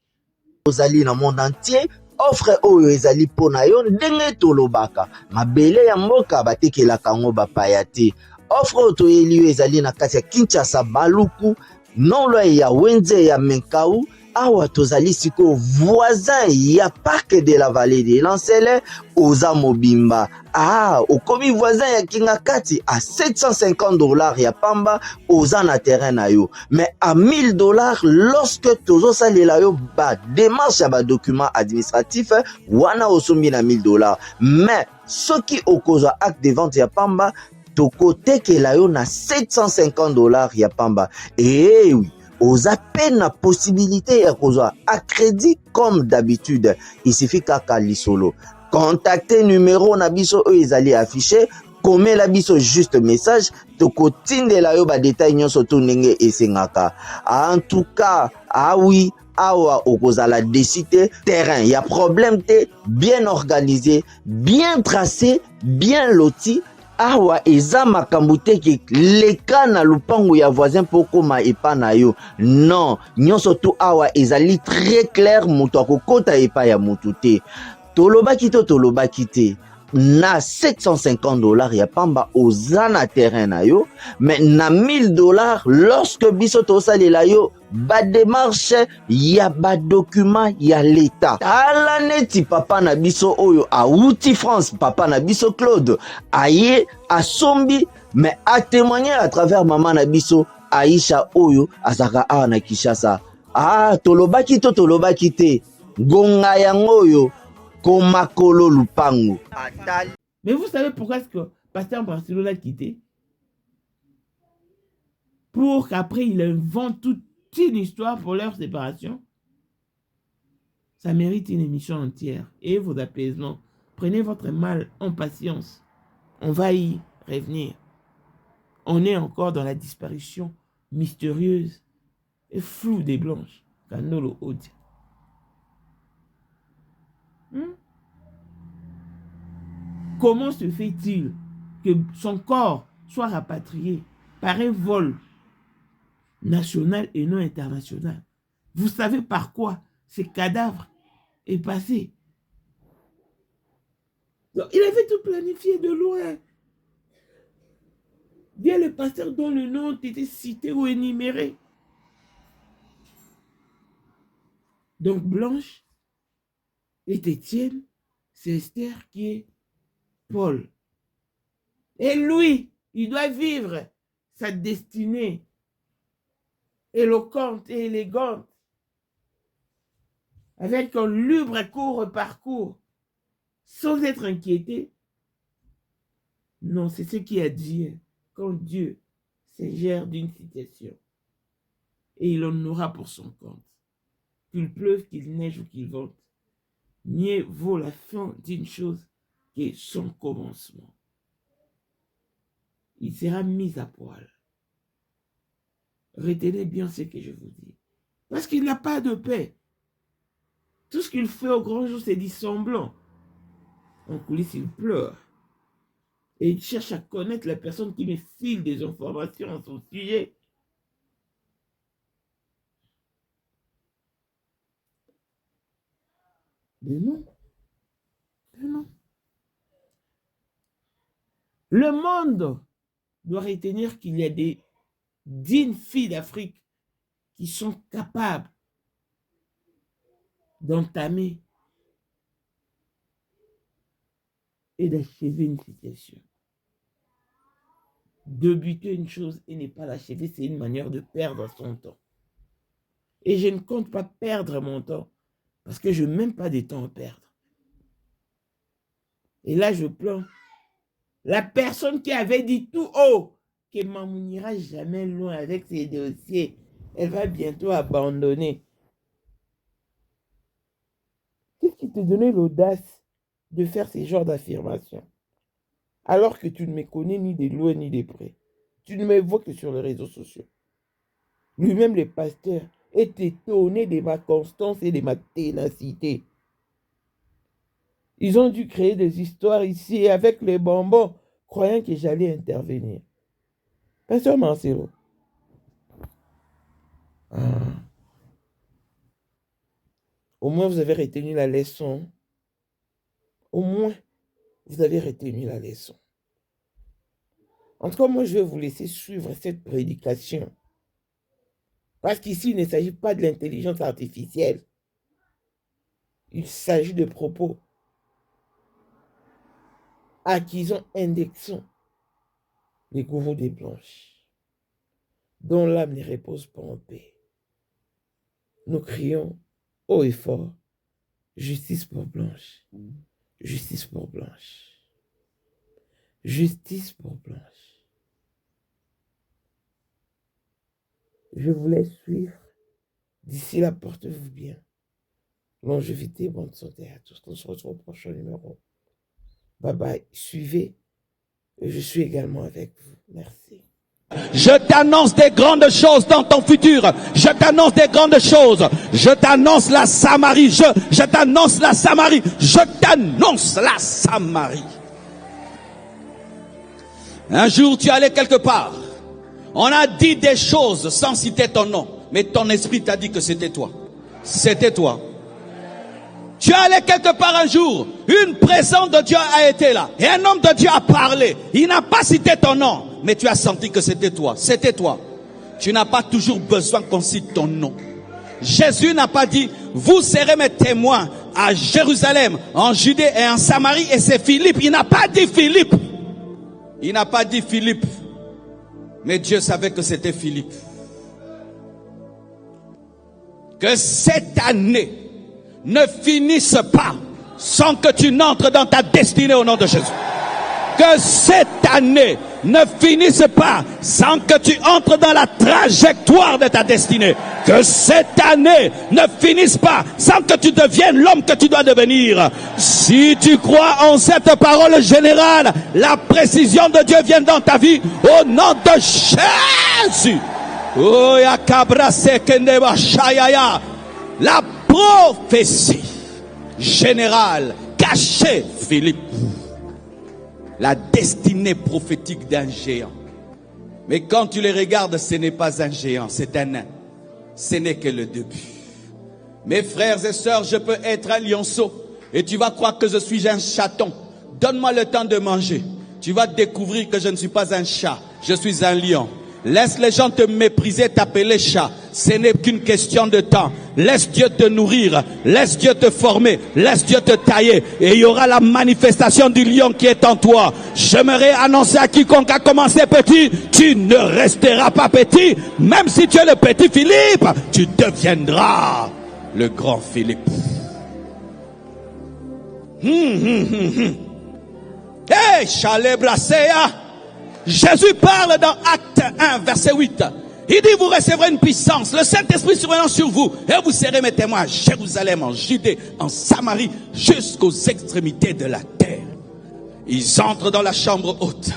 Ozali dans le monde entier, offre oyo ezali pona yo ndenge tolobaka. Mabele ya mboka batekela kango bapaya te. Offre oyo toyeli yo ezali na kati ya Kinshasa Baluku, non loin ya Wenze ya Menkau. Awa tozali siko voisin ya parc de la vallée de Lancele oza mobimba. Au komi voisin ya Kingakati à $750 ya pamba oza na terrain na yo. Mais à $1000 lorsque tozo salela yo ba démarche ya ba document administratif wana osombi na $1000. Mais soki okozwa acte de vente ya pamba toko tekela yo na $750 ya pamba. Et oui. oza peine na possibilité ya kozwa à crédit comme d'habitude. Il suffit kaka lisolo. Contactez numéro na biso oyo ezali affiché. Komela biso juste message tokotindela yo ba détail nyonso to ndenge esengaka. En tout cas, ah oui, awa okozala décider terrain, y a problème te, bien organisé, bien tracé, bien loti. Awa eza makambo te ke leka na lupango ya voisin po koma epa na yo. Non, nyonso to awa ezali très clair, moto akokota epa ya motu te. Tolobaki te. Na $750 ya pamba oza na terrain na yo, mais na $1000 lorsque biso tosalela yo ba démarche ya ba document ya l'état. Tala neti papa na biso oyo auti France, papa na biso Claude aye asombi, mais a témoigner à travers maman na biso Aisha oyo azaka awa na Kinshasa. Ah, tolobaki te gonga yango oyo Komakolo Lupango. Mais vous savez pourquoi est-ce que Pasteur Marcelo l'a quitté? Pour qu'après il invente toute une histoire pour leur séparation. Ça mérite une émission entière. Et vos apaisements. Prenez votre mal en patience. On va y revenir. On est encore dans la disparition mystérieuse et floue des Blanches. Canolo Odia. Comment se fait-il que son corps soit rapatrié par un vol national et non international? Vous savez par quoi ce cadavre est passé? Donc, il avait tout planifié de loin. Bien les pasteurs dont le nom était cité ou énuméré. Donc Blanche est Étienne, c'est Esther qui est Paul. Et lui, il doit vivre sa destinée éloquente et élégante avec un libre court parcours sans être inquiété. Non, c'est ce qui advient quand Dieu se gère d'une situation et il en aura pour son compte. Qu'il pleuve, qu'il neige ou qu'il vente, mieux vaut la fin d'une chose que son commencement. Il sera mis à poil. Retenez bien ce que je vous dis. Parce qu'il n'a pas de paix. Tout ce qu'il fait au grand jour, c'est dissemblant. En coulisses, il pleure. Et il cherche à connaître la personne qui me file des informations à son sujet. Mais non. Mais non. Le monde doit retenir qu'il y a des dignes filles d'Afrique qui sont capables d'entamer et d'achever une situation. De buter une chose et ne pas l'achever, c'est une manière de perdre son temps. Et je ne compte pas perdre mon temps parce que je n'ai même pas de temps à perdre. Et là, je plains la personne qui avait dit tout haut que Mamou n'ira jamais loin avec ses dossiers. Elle va bientôt abandonner. Qu'est-ce qui te donnait l'audace de faire ces genres d'affirmations? Alors que tu ne me connais ni de loin ni de près. Tu ne me vois que sur les réseaux sociaux. Lui-même, le pasteur, est étonné de ma constance et de ma ténacité. Ils ont dû créer des histoires ici avec les bonbons, croyant que j'allais intervenir. Pasteur Marcelo. Au moins, vous avez retenu la leçon. Au moins, vous avez retenu la leçon. En tout cas, moi, je vais vous laisser suivre cette prédication. Parce qu'ici, il ne s'agit pas de l'intelligence artificielle. Il s'agit de propos acquisons, indexons les gourous des Blanches, dont l'âme ne repose pas en paix. Nous crions haut et fort, justice pour Blanche, justice pour Blanche, justice pour Blanche. Je vous laisse suivre. D'ici là, portez-vous bien. Longévité, bonne santé à tous. On se retrouve au prochain numéro. Bye bye. Suivez. Je suis également avec vous. Merci. Je t'annonce des grandes choses dans ton futur. Je t'annonce des grandes choses. Je t'annonce la Samarie. Je t'annonce la Samarie. Je t'annonce la Samarie. Un jour, tu allais quelque part. On a dit des choses sans citer ton nom. Mais ton esprit t'a dit que c'était toi. C'était toi. Tu allais quelque part un jour. Une présence de Dieu a été là. Et un homme de Dieu a parlé. Il n'a pas cité ton nom. Mais tu as senti que c'était toi. C'était toi. Tu n'as pas toujours besoin qu'on cite ton nom. Jésus n'a pas dit, vous serez mes témoins à Jérusalem, en Judée et en Samarie. Et c'est Philippe. Il n'a pas dit Philippe. Il n'a pas dit Philippe. Mais Dieu savait que c'était Philippe. Que cette année ne finisse pas sans que tu n'entres dans ta destinée au nom de Jésus. Que cette année ne finisse pas sans que tu entres dans la trajectoire de ta destinée. Que cette année ne finisse pas sans que tu deviennes l'homme que tu dois devenir. Si tu crois en cette parole générale, la précision de Dieu vient dans ta vie au nom de Jésus. Oh, la prophétie générale cachée, Philippe. La destinée prophétique d'un géant. Mais quand tu les regardes, ce n'est pas un géant, c'est un nain. Ce n'est que le début. Mes frères et sœurs, je peux être un lionceau et tu vas croire que je suis un chaton. Donne-moi le temps de manger. Tu vas découvrir que je ne suis pas un chat, je suis un lion. Laisse les gens te mépriser, t'appeler chat. Ce n'est qu'une question de temps. Laisse Dieu te nourrir. Laisse Dieu te former. Laisse Dieu te tailler. Et il y aura la manifestation du lion qui est en toi. J'aimerais annoncer à quiconque a commencé petit, tu ne resteras pas petit. Même si tu es le petit Philippe, tu deviendras le grand Philippe. Hey, Chalet Brasséa. Jésus parle dans Acte 1, verset 8. Il dit, vous recevrez une puissance, le Saint-Esprit survenant sur vous, et vous serez mes témoins à Jérusalem, en Judée, en Samarie, jusqu'aux extrémités de la terre. Ils entrent dans la chambre haute.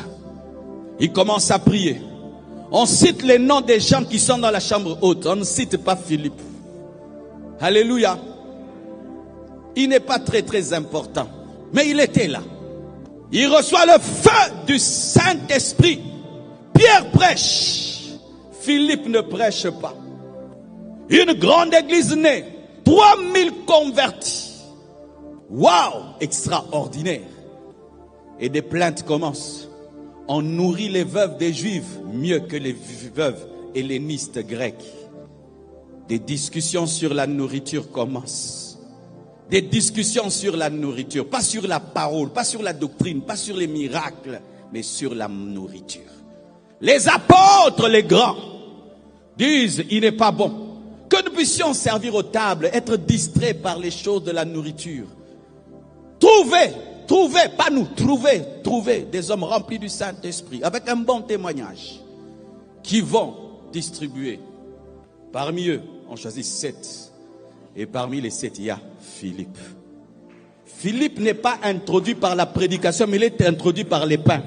Ils commencent à prier. On cite les noms des gens qui sont dans la chambre haute. On ne cite pas Philippe. Alléluia. Il n'est pas très important. Mais il était là. Il reçoit le feu du Saint-Esprit. Pierre prêche. Philippe ne prêche pas. Une grande église née. 3000 convertis. Waouh, extraordinaire. Et des plaintes commencent. On nourrit les veuves des Juifs mieux que les veuves hellénistes grecques. Des discussions sur la nourriture commencent. Des discussions sur la nourriture, pas sur la parole, pas sur la doctrine, pas sur les miracles, mais sur la nourriture. Les apôtres, les grands, disent, il n'est pas bon que nous puissions servir aux tables, être distraits par les choses de la nourriture. Trouvez, pas nous, trouvez des hommes remplis du Saint-Esprit, avec un bon témoignage, qui vont distribuer. Parmi eux, on choisit 7. Et parmi les 7, il y a Philippe. Philippe n'est pas introduit par la prédication, mais il est introduit par les pains.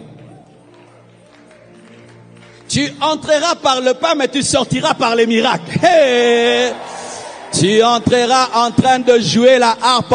Tu entreras par le pain, mais tu sortiras par les miracles. Hey! Tu entreras en train de jouer la harpe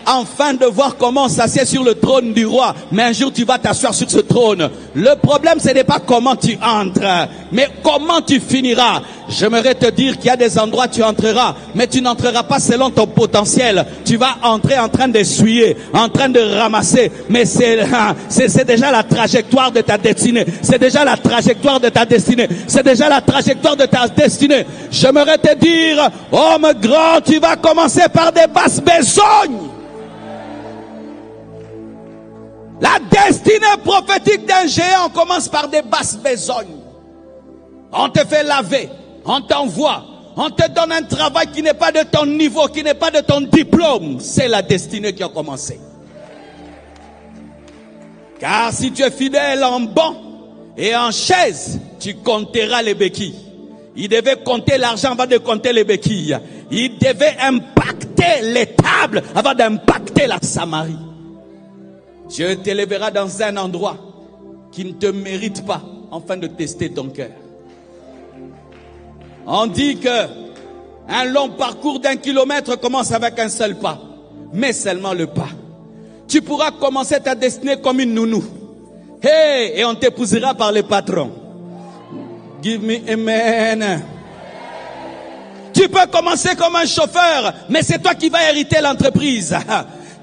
enfin de voir comment s'assied sur le trône du roi. Mais un jour tu vas t'asseoir sur ce trône. Le problème ce n'est pas comment tu entres, mais comment tu finiras. J'aimerais te dire qu'il y a des endroits où tu entreras, mais tu n'entreras pas selon ton potentiel. Tu vas entrer en train d'essuyer, en train de ramasser. Mais c'est déjà la trajectoire de ta destinée. C'est déjà la trajectoire de ta destinée. C'est déjà la trajectoire de ta destinée. J'aimerais te dire, homme grand, tu vas commencer par des basses besognes. La destinée prophétique d'un géant commence par des basses besognes. On te fait laver, on t'envoie, on te donne un travail qui n'est pas de ton niveau, qui n'est pas de ton diplôme. C'est la destinée qui a commencé. Car si tu es fidèle en banc et en chaise, tu compteras les béquilles. Il devait compter l'argent avant de compter les béquilles. Il devait impacter les tables avant d'impacter la Samarie. Dieu t'élèvera dans un endroit qui ne te mérite pas, afin de tester ton cœur. On dit que un long parcours d'1 kilomètre commence avec un seul pas, mais seulement le pas. Tu pourras commencer ta destinée comme une nounou. Hey, et on t'épousera par le patron. Give me amen. Tu peux commencer comme un chauffeur, mais c'est toi qui vas hériter l'entreprise.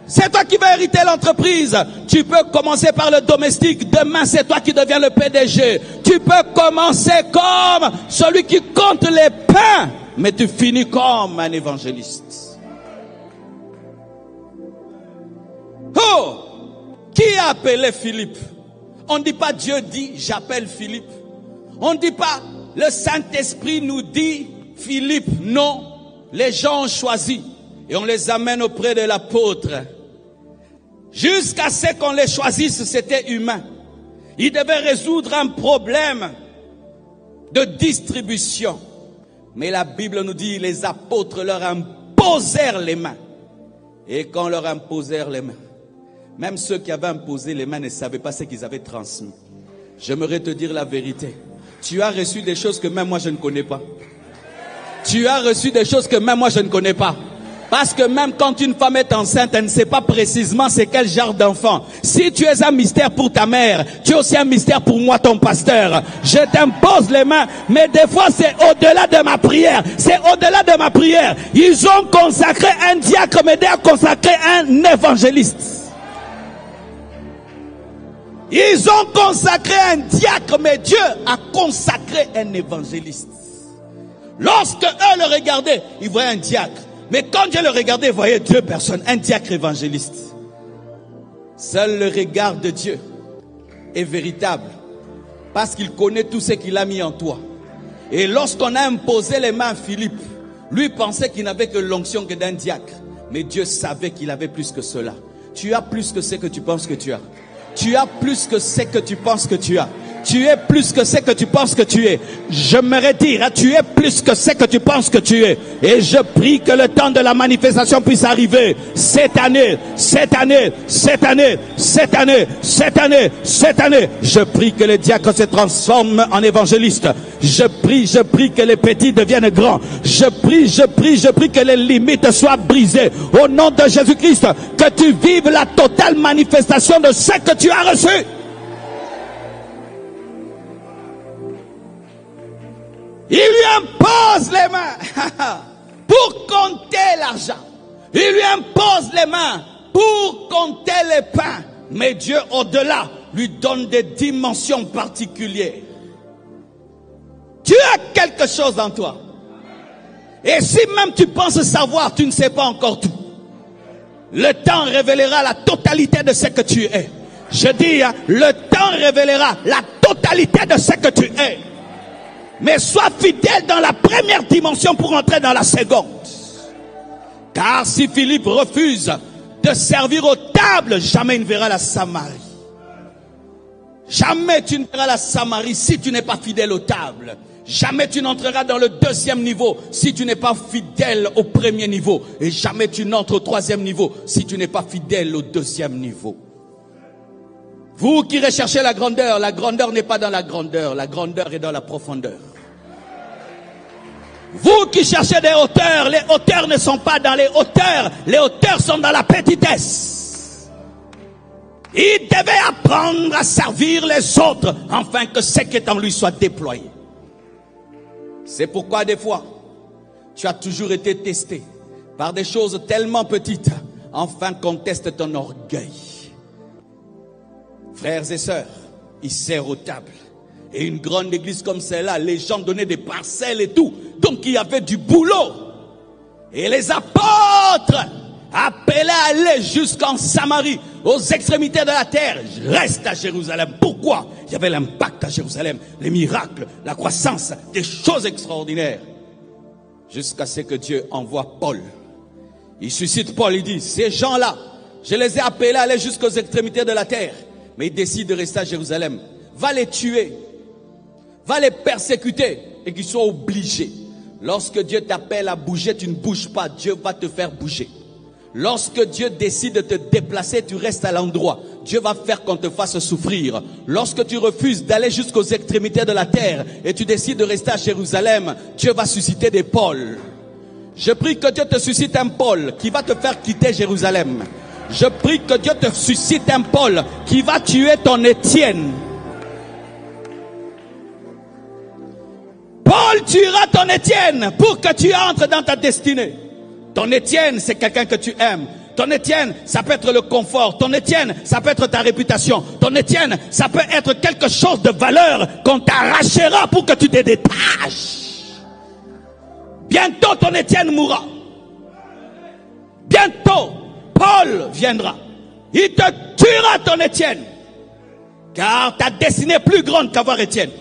C'est toi qui vas hériter l'entreprise. Tu peux commencer par le domestique. Demain, c'est toi qui deviens le PDG. Tu peux commencer comme celui qui compte les pains, mais tu finis comme un évangéliste. Oh! Qui a appelé Philippe? On ne dit pas Dieu dit j'appelle Philippe. On ne dit pas le Saint-Esprit nous dit Philippe. Non, les gens ont choisi et on les amène auprès de l'apôtre. Jusqu'à ce qu'on les choisisse, c'était humain. Ils devaient résoudre un problème de distribution. Mais la Bible nous dit les apôtres leur imposèrent les mains. Et quand leur imposèrent les mains, même ceux qui avaient imposé les mains ne savaient pas ce qu'ils avaient transmis. J'aimerais te dire la vérité. Tu as reçu des choses que même moi je ne connais pas. Tu as reçu des choses que même moi je ne connais pas. Parce que même quand une femme est enceinte, elle ne sait pas précisément c'est quel genre d'enfant. Si tu es un mystère pour ta mère, tu es aussi un mystère pour moi, ton pasteur. Je t'impose les mains, mais des fois c'est au-delà de ma prière. C'est au-delà de ma prière. Ils ont consacré un diacre, mais Dieu a consacré un évangéliste. Ils ont consacré un diacre, mais Dieu a consacré un évangéliste. Lorsque eux le regardaient, ils voyaient un diacre. Mais quand Dieu le regardait, il voyait 2 personnes, un diacre évangéliste. Seul le regard de Dieu est véritable, parce qu'il connaît tout ce qu'il a mis en toi. Et lorsqu'on a imposé les mains à Philippe, lui pensait qu'il n'avait que l'onction que d'un diacre. Mais Dieu savait qu'il avait plus que cela. Tu as plus que ce que tu penses que tu as. Tu as plus que ce que tu penses que tu as. Tu es plus que ce que tu penses que tu es. J'aimerais dire, tu es plus que ce que tu penses que tu es. Et je prie que le temps de la manifestation puisse arriver. Cette année, cette année, cette année, cette année, cette année, cette année. Je prie que les diacres se transforment en évangélistes. Je prie que les petits deviennent grands. Je prie que les limites soient brisées. Au nom de Jésus-Christ, que tu vives la totale manifestation de ce que tu as reçu. Il lui impose les mains pour compter l'argent. Il lui impose les mains pour compter les pains. Mais Dieu, au-delà, lui donne des dimensions particulières. Tu as quelque chose en toi. Et si même tu penses savoir, tu ne sais pas encore tout. Le temps révélera la totalité de ce que tu es. Je dis, le temps révélera la totalité de ce que tu es. Mais sois fidèle dans la première dimension pour entrer dans la seconde. Car si Philippe refuse de servir aux tables, jamais il ne verra la Samarie. Jamais tu ne verras la Samarie si tu n'es pas fidèle aux tables. Jamais tu n'entreras dans le 2e niveau si tu n'es pas fidèle au 1er niveau. Et jamais tu n'entres au 3e niveau si tu n'es pas fidèle au 2e niveau. Vous qui recherchez la grandeur n'est pas dans la grandeur est dans la profondeur. Vous qui cherchez des hauteurs, les hauteurs ne sont pas dans les hauteurs sont dans la petitesse. Il devait apprendre à servir les autres, afin que ce qui est en lui soit déployé. C'est pourquoi des fois, tu as toujours été testé par des choses tellement petites, afin qu'on teste ton orgueil. Frères et sœurs, ils servent aux tables. Et une grande église comme celle-là, les gens donnaient des parcelles et tout. Donc il y avait du boulot. Et les apôtres appelaient à aller jusqu'en Samarie, aux extrémités de la terre. Reste à Jérusalem. Pourquoi? Il y avait l'impact à Jérusalem, les miracles, la croissance, des choses extraordinaires. Jusqu'à ce que Dieu envoie Paul. Il suscite Paul, il dit, ces gens-là, je les ai appelés à aller jusqu'aux extrémités de la terre. Mais ils décident de rester à Jérusalem. Va les tuer. Va les persécuter. et qui soient obligés. Lorsque Dieu t'appelle à bouger, tu ne bouges pas, Dieu va te faire bouger. Lorsque Dieu décide de te déplacer, tu restes à l'endroit. Dieu va faire qu'on te fasse souffrir. Lorsque tu refuses d'aller jusqu'aux extrémités de la terre et tu décides de rester à Jérusalem, Dieu va susciter des Pauls. Je prie que Dieu te suscite un Paul qui va te faire quitter Jérusalem. Je prie que Dieu te suscite un Paul qui va tuer ton Étienne. Paul tuera ton Étienne pour que tu entres dans ta destinée. Ton Étienne, c'est quelqu'un que tu aimes. Ton Étienne, ça peut être le confort. Ton Étienne, ça peut être ta réputation. Ton Étienne, ça peut être quelque chose de valeur qu'on t'arrachera pour que tu te détaches. Bientôt, ton Étienne mourra. Bientôt, Paul viendra. Il te tuera, ton Étienne. Car ta destinée est plus grande qu'avoir Étienne.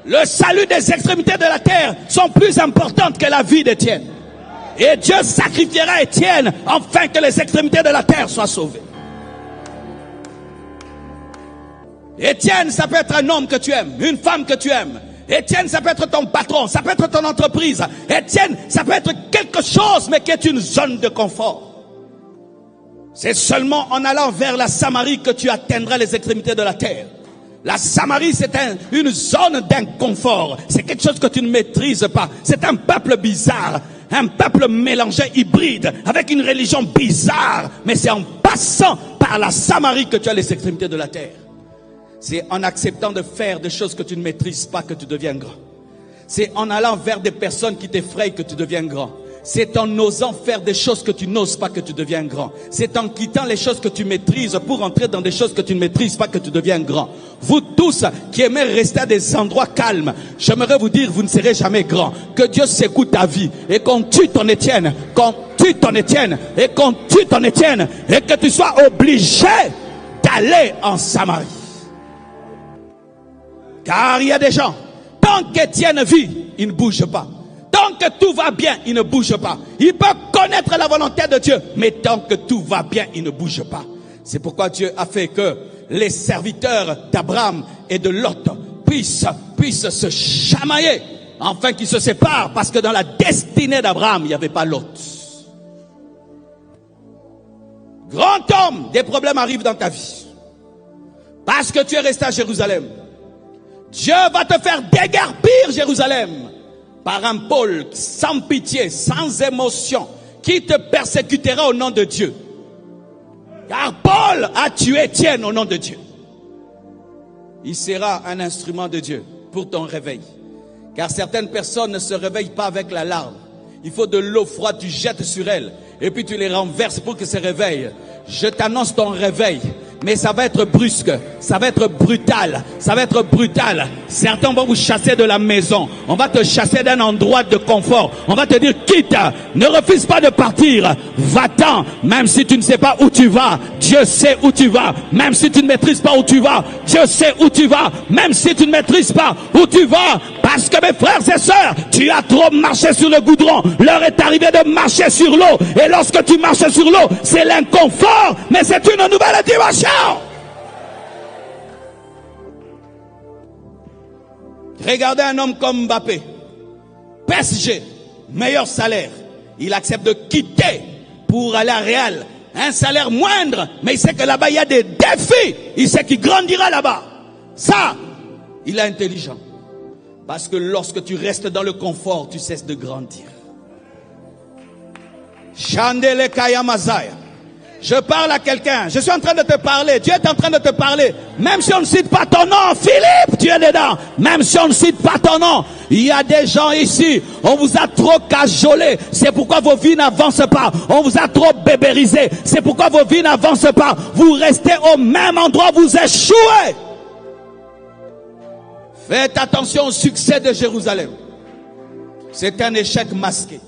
Le salut des extrémités de la terre sont plus importantes que la vie d'Étienne. Et Dieu sacrifiera Étienne afin que les extrémités de la terre soient sauvées. Étienne, ça peut être un homme que tu aimes, une femme que tu aimes. Étienne, ça peut être ton patron, ça peut être ton entreprise. Étienne, ça peut être quelque chose, mais qui est une zone de confort. C'est seulement en allant vers la Samarie que tu atteindras les extrémités de la terre. La Samarie, c'est une zone d'inconfort. C'est quelque chose que tu ne maîtrises pas. C'est un peuple bizarre. Un peuple mélangé, hybride, avec une religion bizarre. Mais c'est en passant par la Samarie que tu as les extrémités de la terre. C'est en acceptant de faire des choses que tu ne maîtrises pas que tu deviens grand. C'est en allant vers des personnes qui t'effrayent que tu deviens grand. C'est en osant faire des choses que tu n'oses pas que tu deviens grand. C'est en quittant les choses que tu maîtrises pour entrer dans des choses que tu ne maîtrises pas que tu deviens grand. Vous tous qui aimez rester à des endroits calmes, j'aimerais vous dire, vous ne serez jamais grand. Que Dieu secoue ta vie et qu'on tue ton Étienne, qu'on tue ton Étienne et qu'on tue ton Étienne et que tu sois obligé d'aller en Samarie. Car il y a des gens, tant qu'Étienne vit, il ne bouge pas. Tant que tout va bien, il ne bouge pas. Il peut connaître la volonté de Dieu, mais tant que tout va bien, il ne bouge pas. C'est pourquoi Dieu a fait que les serviteurs d'Abraham et de Lot puissent se chamailler, afin qu'ils se séparent, parce que dans la destinée d'Abraham, il n'y avait pas Lot. Grand homme, des problèmes arrivent dans ta vie. Parce que tu es resté à Jérusalem. Dieu va te faire déguerpir Jérusalem par un Paul sans pitié, sans émotion, qui te persécutera au nom de Dieu. Car Paul a tué Étienne au nom de Dieu. Il sera un instrument de Dieu pour ton réveil. Car certaines personnes ne se réveillent pas avec la larme. Il faut de l'eau froide, tu jettes sur elles et puis tu les renverses pour qu'elles se réveillent. Je t'annonce ton réveil. Mais ça va être brusque, ça va être brutal, ça va être brutal. Certains vont vous chasser de la maison. On va te chasser d'un endroit de confort. On va te dire quitte, ne refuse pas de partir. Va-t'en, même si tu ne sais pas où tu vas. Dieu sait où tu vas. Même si tu ne maîtrises pas où tu vas, Dieu sait où tu vas. Même si tu ne maîtrises pas où tu vas. Parce que mes frères et sœurs, tu as trop marché sur le goudron. L'heure est arrivée de marcher sur l'eau. Et lorsque tu marches sur l'eau, c'est l'inconfort, mais c'est une nouvelle dimension. Regardez un homme comme Mbappé. PSG, meilleur salaire. Il accepte de quitter pour aller à Real. Un salaire moindre, mais il sait que là-bas il y a des défis. Il sait qu'il grandira là-bas. Ça, il est intelligent. Parce que lorsque tu restes dans le confort, tu cesses de grandir. Chandele Kaya Mazaya. Je parle à quelqu'un. Je suis en train de te parler. Dieu est en train de te parler. Même si on ne cite pas ton nom, Philippe, tu es dedans. Même si on ne cite pas ton nom, il y a des gens ici. On vous a trop cajolé. C'est pourquoi vos vies n'avancent pas. On vous a trop bébérisé. C'est pourquoi vos vies n'avancent pas. Vous restez au même endroit, vous échouez. Faites attention au succès de Jérusalem. C'est un échec masqué.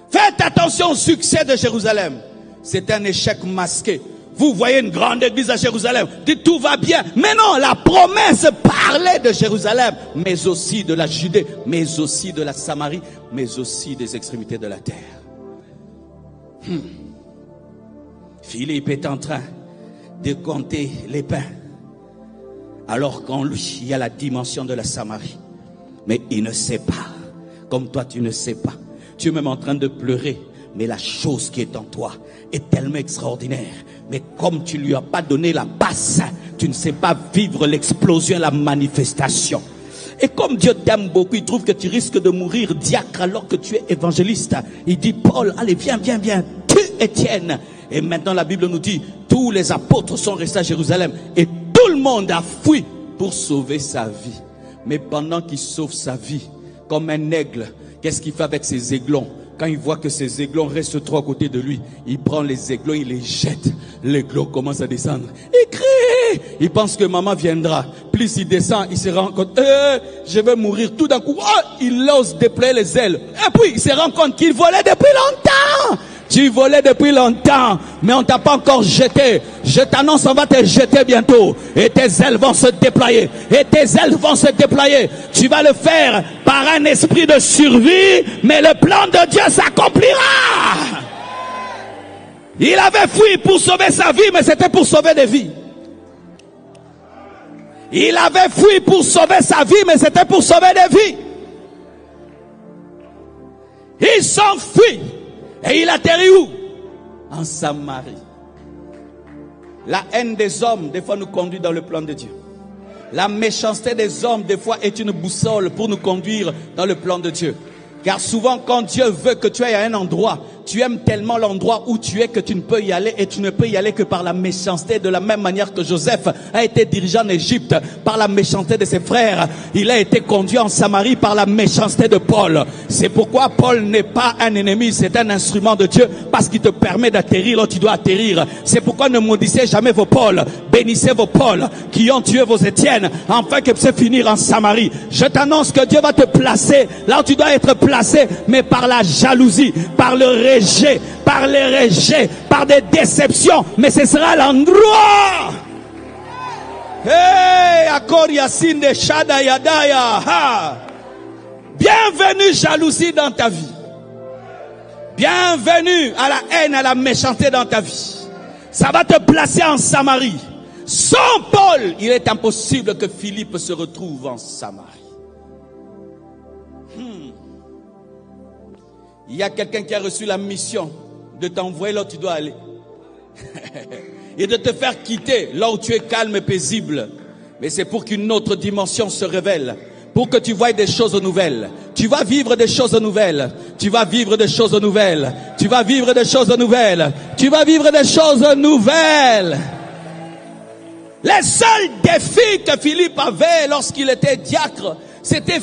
Faites attention au succès de Jérusalem. C'est un échec masqué. Vous voyez une grande église à Jérusalem. Dites tout va bien. Mais non, la promesse parlait de Jérusalem, mais aussi de la Judée, mais aussi de la Samarie, mais aussi des extrémités de la terre. Philippe est en train de compter les pains. Alors qu'en lui, il y a la dimension de la Samarie. mais il ne sait pas. Comme toi, tu ne sais pas. Tu es même en train de pleurer, mais la chose qui est en toi est tellement extraordinaire. Mais comme tu ne lui as pas donné la base, tu ne sais pas vivre l'explosion et la manifestation. Et comme Dieu t'aime beaucoup, il trouve que tu risques de mourir diacre alors que tu es évangéliste. Il dit, Paul, allez, viens, tue Étienne. Et maintenant la Bible nous dit, tous les apôtres sont restés à Jérusalem et tout le monde a fui pour sauver sa vie. Mais pendant qu'il sauve sa vie, comme un aigle, qu'est-ce qu'il fait avec ses aiglons? Quand il voit que ses aiglons restent trop à côté de lui, il prend les aiglons, il les jette. L'aiglon commence à descendre. Il crie. Il pense que maman viendra. Plus il descend, il se rend compte, je vais mourir. Tout d'un coup, il ose déployer les ailes. Et puis, il se rend compte qu'il volait depuis longtemps. Tu volais depuis longtemps, mais on t'a pas encore jeté. Je t'annonce, on va te jeter bientôt. Et tes ailes vont se déployer. Et tes ailes vont se déployer. Tu vas le faire par un esprit de survie, mais le plan de Dieu s'accomplira. Il avait fui pour sauver sa vie, mais c'était pour sauver des vies. Il avait fui pour sauver sa vie, mais c'était pour sauver des vies. Il s'enfuit. Et il atterrit où? En Samarie. La haine des hommes, des fois, nous conduit dans le plan de Dieu. La méchanceté des hommes, des fois, est une boussole pour nous conduire dans le plan de Dieu. Car souvent, quand Dieu veut que tu ailles à un endroit, tu aimes tellement l'endroit où tu es que tu ne peux y aller, et tu ne peux y aller que par la méchanceté. De la même manière que Joseph a été dirigé en Égypte par la méchanceté de ses frères, il a été conduit en Samarie par la méchanceté de Paul. C'est pourquoi Paul n'est pas un ennemi, c'est un instrument de Dieu, parce qu'il te permet d'atterrir là où tu dois atterrir. C'est pourquoi ne maudissez jamais vos Pauls, bénissez vos Pauls qui ont tué vos Étienne, afin que puisse finir en Samarie. Je t'annonce que Dieu va te placer là où tu dois être placé, mais par la jalousie, par le rejet, par les rejets, par des déceptions, mais ce sera l'endroit. Hey, Akoria Sinde Shada Yadaya. Bienvenue jalousie dans ta vie. Bienvenue à la haine, à la méchanceté dans ta vie. Ça va te placer en Samarie. Sans Paul, il est impossible que Philippe se retrouve en Samarie. Il y a quelqu'un qui a reçu la mission de t'envoyer là où tu dois aller. Et de te faire quitter là où tu es calme et paisible. Mais c'est pour qu'une autre dimension se révèle. Pour que tu voies des choses nouvelles. Tu vas vivre des choses nouvelles. Tu vas vivre des choses nouvelles. Tu vas vivre des choses nouvelles. Tu vas vivre des choses nouvelles. Les seuls défis que Philippe avait lorsqu'il était diacre, c'était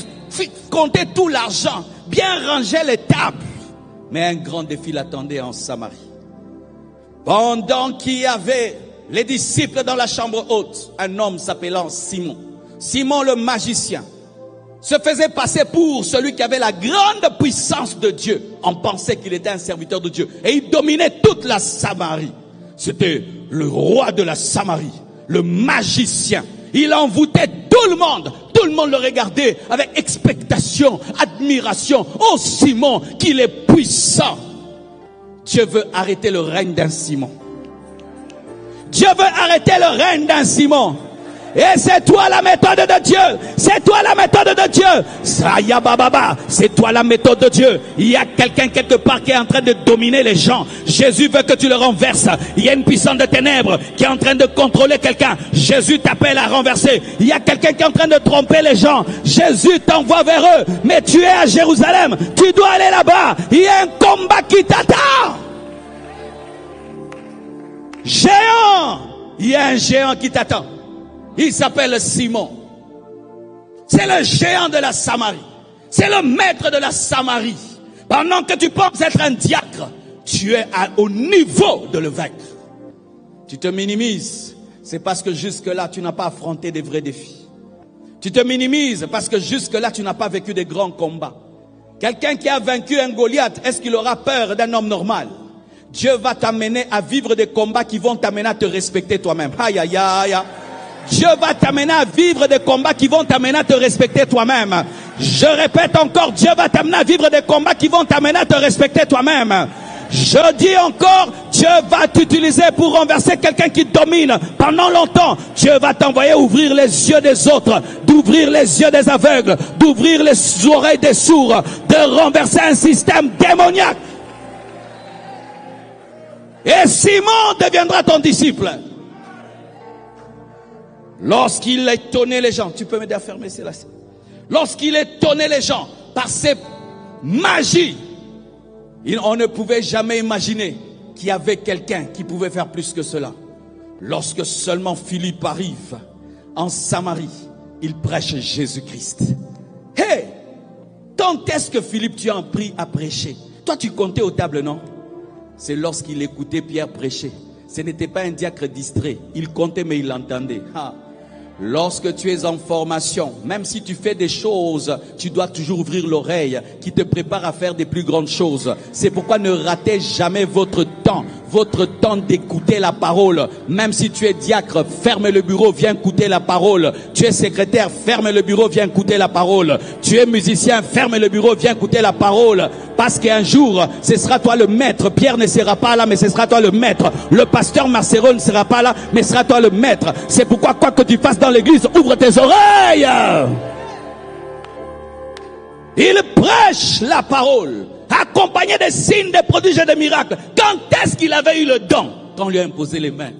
compter tout l'argent, bien ranger les tables. Mais un grand défi l'attendait en Samarie. Pendant qu'il y avait les disciples dans la chambre haute, un homme s'appelant Simon. Simon le magicien se faisait passer pour celui qui avait la grande puissance de Dieu. On pensait qu'il était un serviteur de Dieu. Et il dominait toute la Samarie. C'était le roi de la Samarie, le magicien. Il envoûtait tout le monde. Tout le monde le regardait avec expectation, admiration. Oh Simon, qu'il est puissant. Dieu veut arrêter le règne d'un Simon. Dieu veut arrêter le règne d'un Simon. Et c'est toi la méthode de Dieu. C'est toi la méthode de Dieu. C'est toi la méthode de Dieu. Il y a quelqu'un quelque part qui est en train de dominer les gens. Jésus veut que tu le renverses. Il y a une puissance de ténèbres qui est en train de contrôler quelqu'un. Jésus t'appelle à renverser. Il y a quelqu'un qui est en train de tromper les gens. Jésus t'envoie vers eux. Mais tu es à Jérusalem. Tu dois aller là-bas. Il y a un combat qui t'attend. Géant. Il y a un géant qui t'attend. Il s'appelle Simon. C'est le géant de la Samarie. C'est le maître de la Samarie. Pendant que tu penses être un diacre, tu es au niveau de le vaincre. Tu te minimises. C'est parce que jusque-là, tu n'as pas affronté des vrais défis. Tu te minimises parce que jusque-là, tu n'as pas vécu des grands combats. Quelqu'un qui a vaincu un Goliath, est-ce qu'il aura peur d'un homme normal? Dieu va t'amener à vivre des combats qui vont t'amener à te respecter toi-même. Aïe, aïe, aïe. Dieu va t'amener à vivre des combats qui vont t'amener à te respecter toi-même. Je répète encore, Dieu va t'amener à vivre des combats qui vont t'amener à te respecter toi-même. Je dis encore, Dieu Dieu va t'utiliser pour renverser quelqu'un qui domine pendant longtemps. Dieu va t'envoyer ouvrir les yeux des autres, d'ouvrir les yeux des aveugles, d'ouvrir les oreilles des sourds, de renverser un système démoniaque. Et Simon deviendra ton disciple. Lorsqu'il étonnait les gens, tu peux m'aider à fermer cela. Lorsqu'il étonnait les gens par ses magies, on ne pouvait jamais imaginer qu'il y avait quelqu'un qui pouvait faire plus que cela. Lorsque seulement Philippe arrive en Samarie, il prêche Jésus-Christ. Hey! Quand est-ce que Philippe tu as appris à prêcher? Toi tu comptais aux tables, non? C'est lorsqu'il écoutait Pierre prêcher. Ce n'était pas un diacre distrait. Il comptait mais il entendait. Ah. Lorsque tu es en formation, même si tu fais des choses, tu dois toujours ouvrir l'oreille qui te prépare à faire des plus grandes choses. C'est pourquoi ne ratez jamais votre temps d'écouter la parole. Même si tu es diacre, ferme le bureau, viens écouter la parole. Tu es secrétaire, ferme le bureau, viens écouter la parole. Tu es musicien, ferme le bureau, viens écouter la parole. Parce qu'un jour, ce sera toi le maître. Pierre ne sera pas là, mais ce sera toi le maître. Le pasteur Marcelo ne sera pas là, mais ce sera toi le maître. C'est pourquoi quoi que tu fasses dans l'église, ouvre tes oreilles. Il prêche la parole, accompagné des signes, des prodiges et des miracles. Quand est-ce qu'il avait eu le don? Quand on lui a imposé les mains.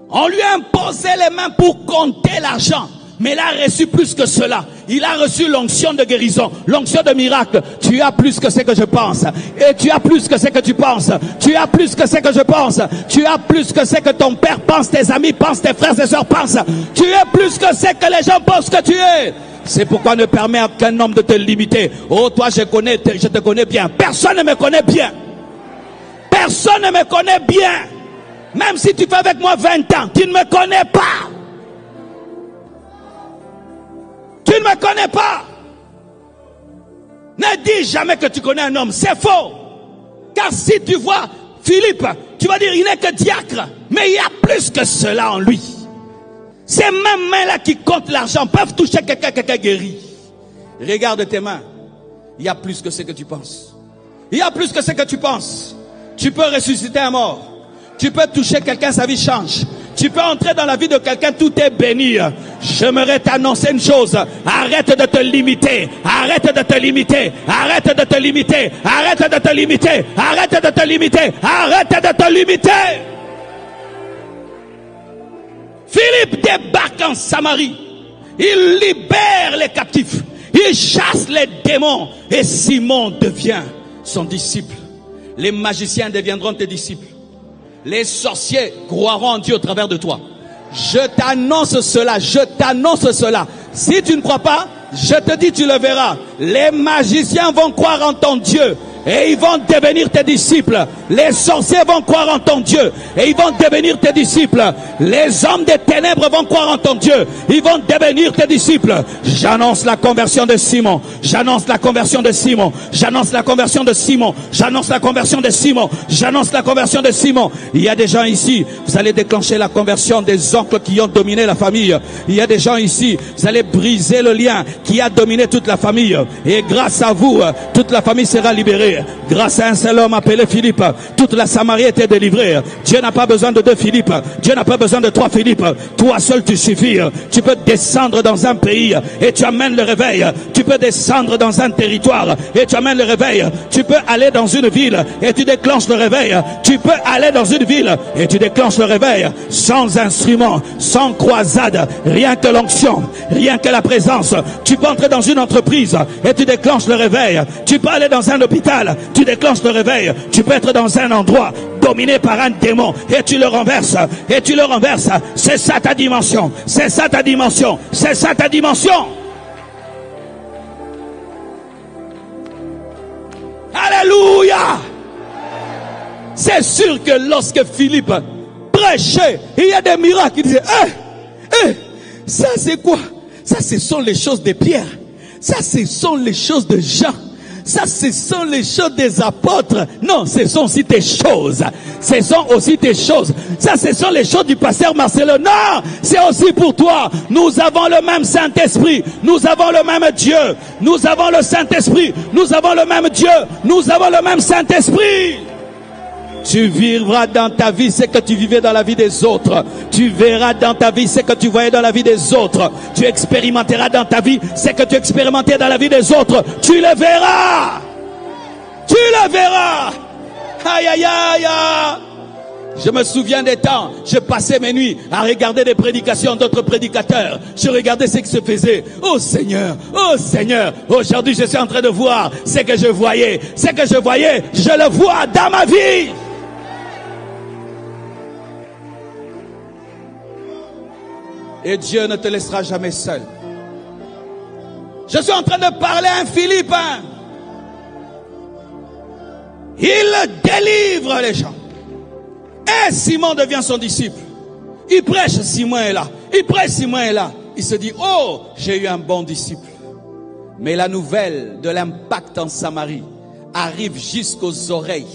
On lui a imposé les mains pour compter l'argent. Mais il a reçu plus que cela. Il a reçu l'onction de guérison, l'onction de miracle. Tu as plus que ce que je pense. Et tu as plus que ce que tu penses. Tu as plus que ce que je pense. Tu as plus que ce que ton père pense, tes amis pensent, tes frères et sœurs pensent. Tu es plus que ce que les gens pensent que tu es. C'est pourquoi ne permets à aucun homme de te limiter. Oh, toi, je te connais bien. Personne ne me connaît bien. Personne ne me connaît bien. Même si tu fais avec moi 20 ans, tu ne me connais pas. Tu ne me connais pas. Ne dis jamais que tu connais un homme. C'est faux. Car si tu vois Philippe, tu vas dire il n'est que diacre. Mais il y a plus que cela en lui. Ces mêmes mains-là qui comptent l'argent peuvent toucher quelqu'un guéri. Regarde tes mains. Il y a plus que ce que tu penses. Il y a plus que ce que tu penses. Tu peux ressusciter un mort. Tu peux toucher quelqu'un, sa vie change. Tu peux entrer dans la vie de quelqu'un, tout est béni. J'aimerais t'annoncer une chose. Arrête de te limiter. Arrête de te limiter. Arrête de te limiter. Arrête de te limiter. Arrête de te limiter. Arrête de te limiter. Philippe débarque en Samarie. Il libère les captifs. Il chasse les démons. Et Simon devient son disciple. Les magiciens deviendront tes disciples. Les sorciers croiront en Dieu au travers de toi. Je t'annonce cela, je t'annonce cela. Si tu ne crois pas, je te dis tu le verras. Les magiciens vont croire en ton Dieu et ils vont devenir tes disciples. Les sorciers vont croire en ton Dieu et ils vont devenir tes disciples. Les hommes des ténèbres vont croire en ton Dieu. Ils vont devenir tes disciples. J'annonce la conversion de Simon. J'annonce la conversion de Simon. J'annonce la conversion de Simon. J'annonce la conversion de Simon. J'annonce la conversion de Simon. Il y a des gens ici, vous allez déclencher la conversion des oncles qui ont dominé la famille. Il y a des gens ici, vous allez briser le lien qui a dominé toute la famille. Et grâce à vous, toute la famille sera libérée. Grâce à un seul homme appelé Philippe, toute la Samarie était délivrée. Dieu n'a pas besoin de 2 Philippe. Dieu n'a pas besoin de 3 Philippe. Toi seul tu suffis. Tu peux descendre dans un pays et tu amènes le réveil. Tu peux descendre dans un territoire et tu amènes le réveil. Tu peux aller dans une ville et tu déclenches le réveil. Tu peux aller dans une ville et tu déclenches le réveil. Sans instrument, sans croisade, rien que l'onction, rien que la présence. Tu peux entrer dans une entreprise et tu déclenches le réveil. Tu peux aller dans un hôpital, tu déclenches le réveil. Tu peux être dans un endroit dominé par un démon et tu le renverses. Et tu le renverses. C'est ça ta dimension. C'est ça ta dimension. C'est ça ta dimension. Alléluia. C'est sûr que lorsque Philippe prêchait, il y a des miracles. Il disait, ça c'est quoi? Ça ce sont les choses de Pierre. Ça ce sont les choses de Jean. Ça, ce sont les choses des apôtres. Non, ce sont aussi tes choses. Ce sont aussi tes choses. Ça, ce sont les choses du pasteur Marcelo. Non, c'est aussi pour toi. Nous avons le même Saint-Esprit. Nous avons le même Dieu. Nous avons le Saint-Esprit. Nous avons le même Dieu. Nous avons le même Saint-Esprit. Tu vivras dans ta vie ce que tu vivais dans la vie des autres. Tu verras dans ta vie ce que tu voyais dans la vie des autres. Tu expérimenteras dans ta vie ce que tu expérimentais dans la vie des autres. Tu le verras. Tu le verras. Aïe, aïe, aïe. Je me souviens des temps, je passais mes nuits à regarder des prédications d'autres prédicateurs. Je regardais ce qui se faisait. Oh Seigneur, aujourd'hui je suis en train de voir ce que je voyais. Ce que je voyais, je le vois dans ma vie. Et Dieu ne te laissera jamais seul. Je suis en train de parler à un Philippe. Il délivre les gens. Et Simon devient son disciple. Il prêche, Simon est là. Il prêche, Simon est là. Il se dit, oh, j'ai eu un bon disciple. Mais la nouvelle de l'impact en Samarie arrive jusqu'aux oreilles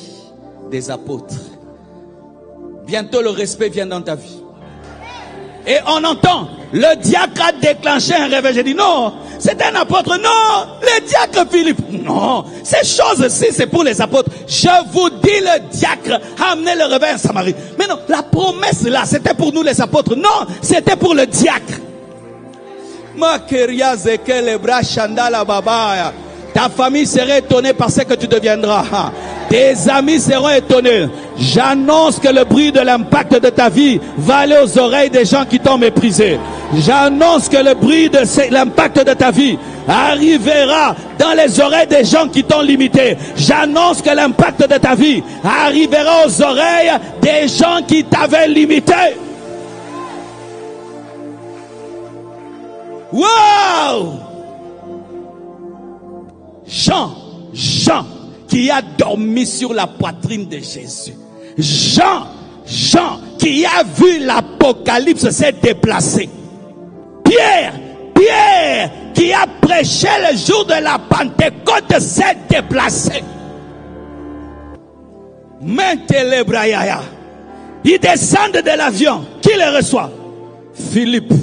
des apôtres. Bientôt le respect vient dans ta vie. Et on entend, le diacre a déclenché un réveil. J'ai dit, non, c'est un apôtre. Non, le diacre Philippe. Non, ces choses-ci, c'est pour les apôtres. Je vous dis, le diacre a amené le réveil en Samarie. Mais non, la promesse là, c'était pour nous les apôtres. Non, c'était pour le diacre. Ta famille serait étonnée par ce que tu deviendras. Tes amis seront étonnés. J'annonce que le bruit de l'impact de ta vie va aller aux oreilles des gens qui t'ont méprisé. J'annonce que le bruit de l'impact de ta vie arrivera dans les oreilles des gens qui t'ont limité. J'annonce que l'impact de ta vie arrivera aux oreilles des gens qui t'avaient limité. Wow! Jean qui a dormi sur la poitrine de Jésus. Jean qui a vu l'Apocalypse s'est déplacé. Pierre qui a prêché le jour de la Pentecôte s'est déplacé. Mentelebrayaya. Ils descendent de l'avion. Qui les reçoit? Philippe.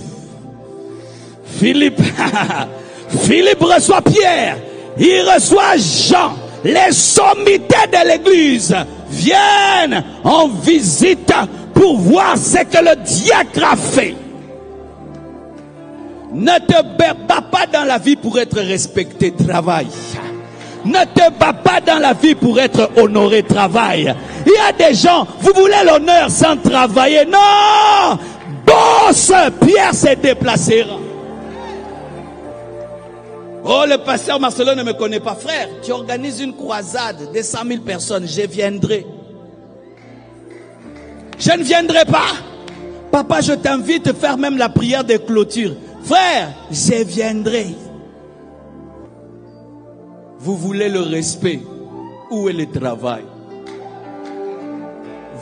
Philippe reçoit Pierre. Il reçoit Jean. Les sommités de l'église viennent en visite pour voir ce que le diacre a fait. Ne te bats pas dans la vie pour être respecté, travail. Ne te bats pas dans la vie pour être honoré, travail. Il y a des gens, vous voulez l'honneur sans travailler. Non! Boss! Pierre s'est déplacé. Oh, le pasteur Marcelo ne me connaît pas. Frère, tu organises une croisade de 100 000 personnes. Je viendrai. Je ne viendrai pas. Papa, je t'invite à faire même la prière de clôture. Frère, je viendrai. Vous voulez le respect. Où est le travail?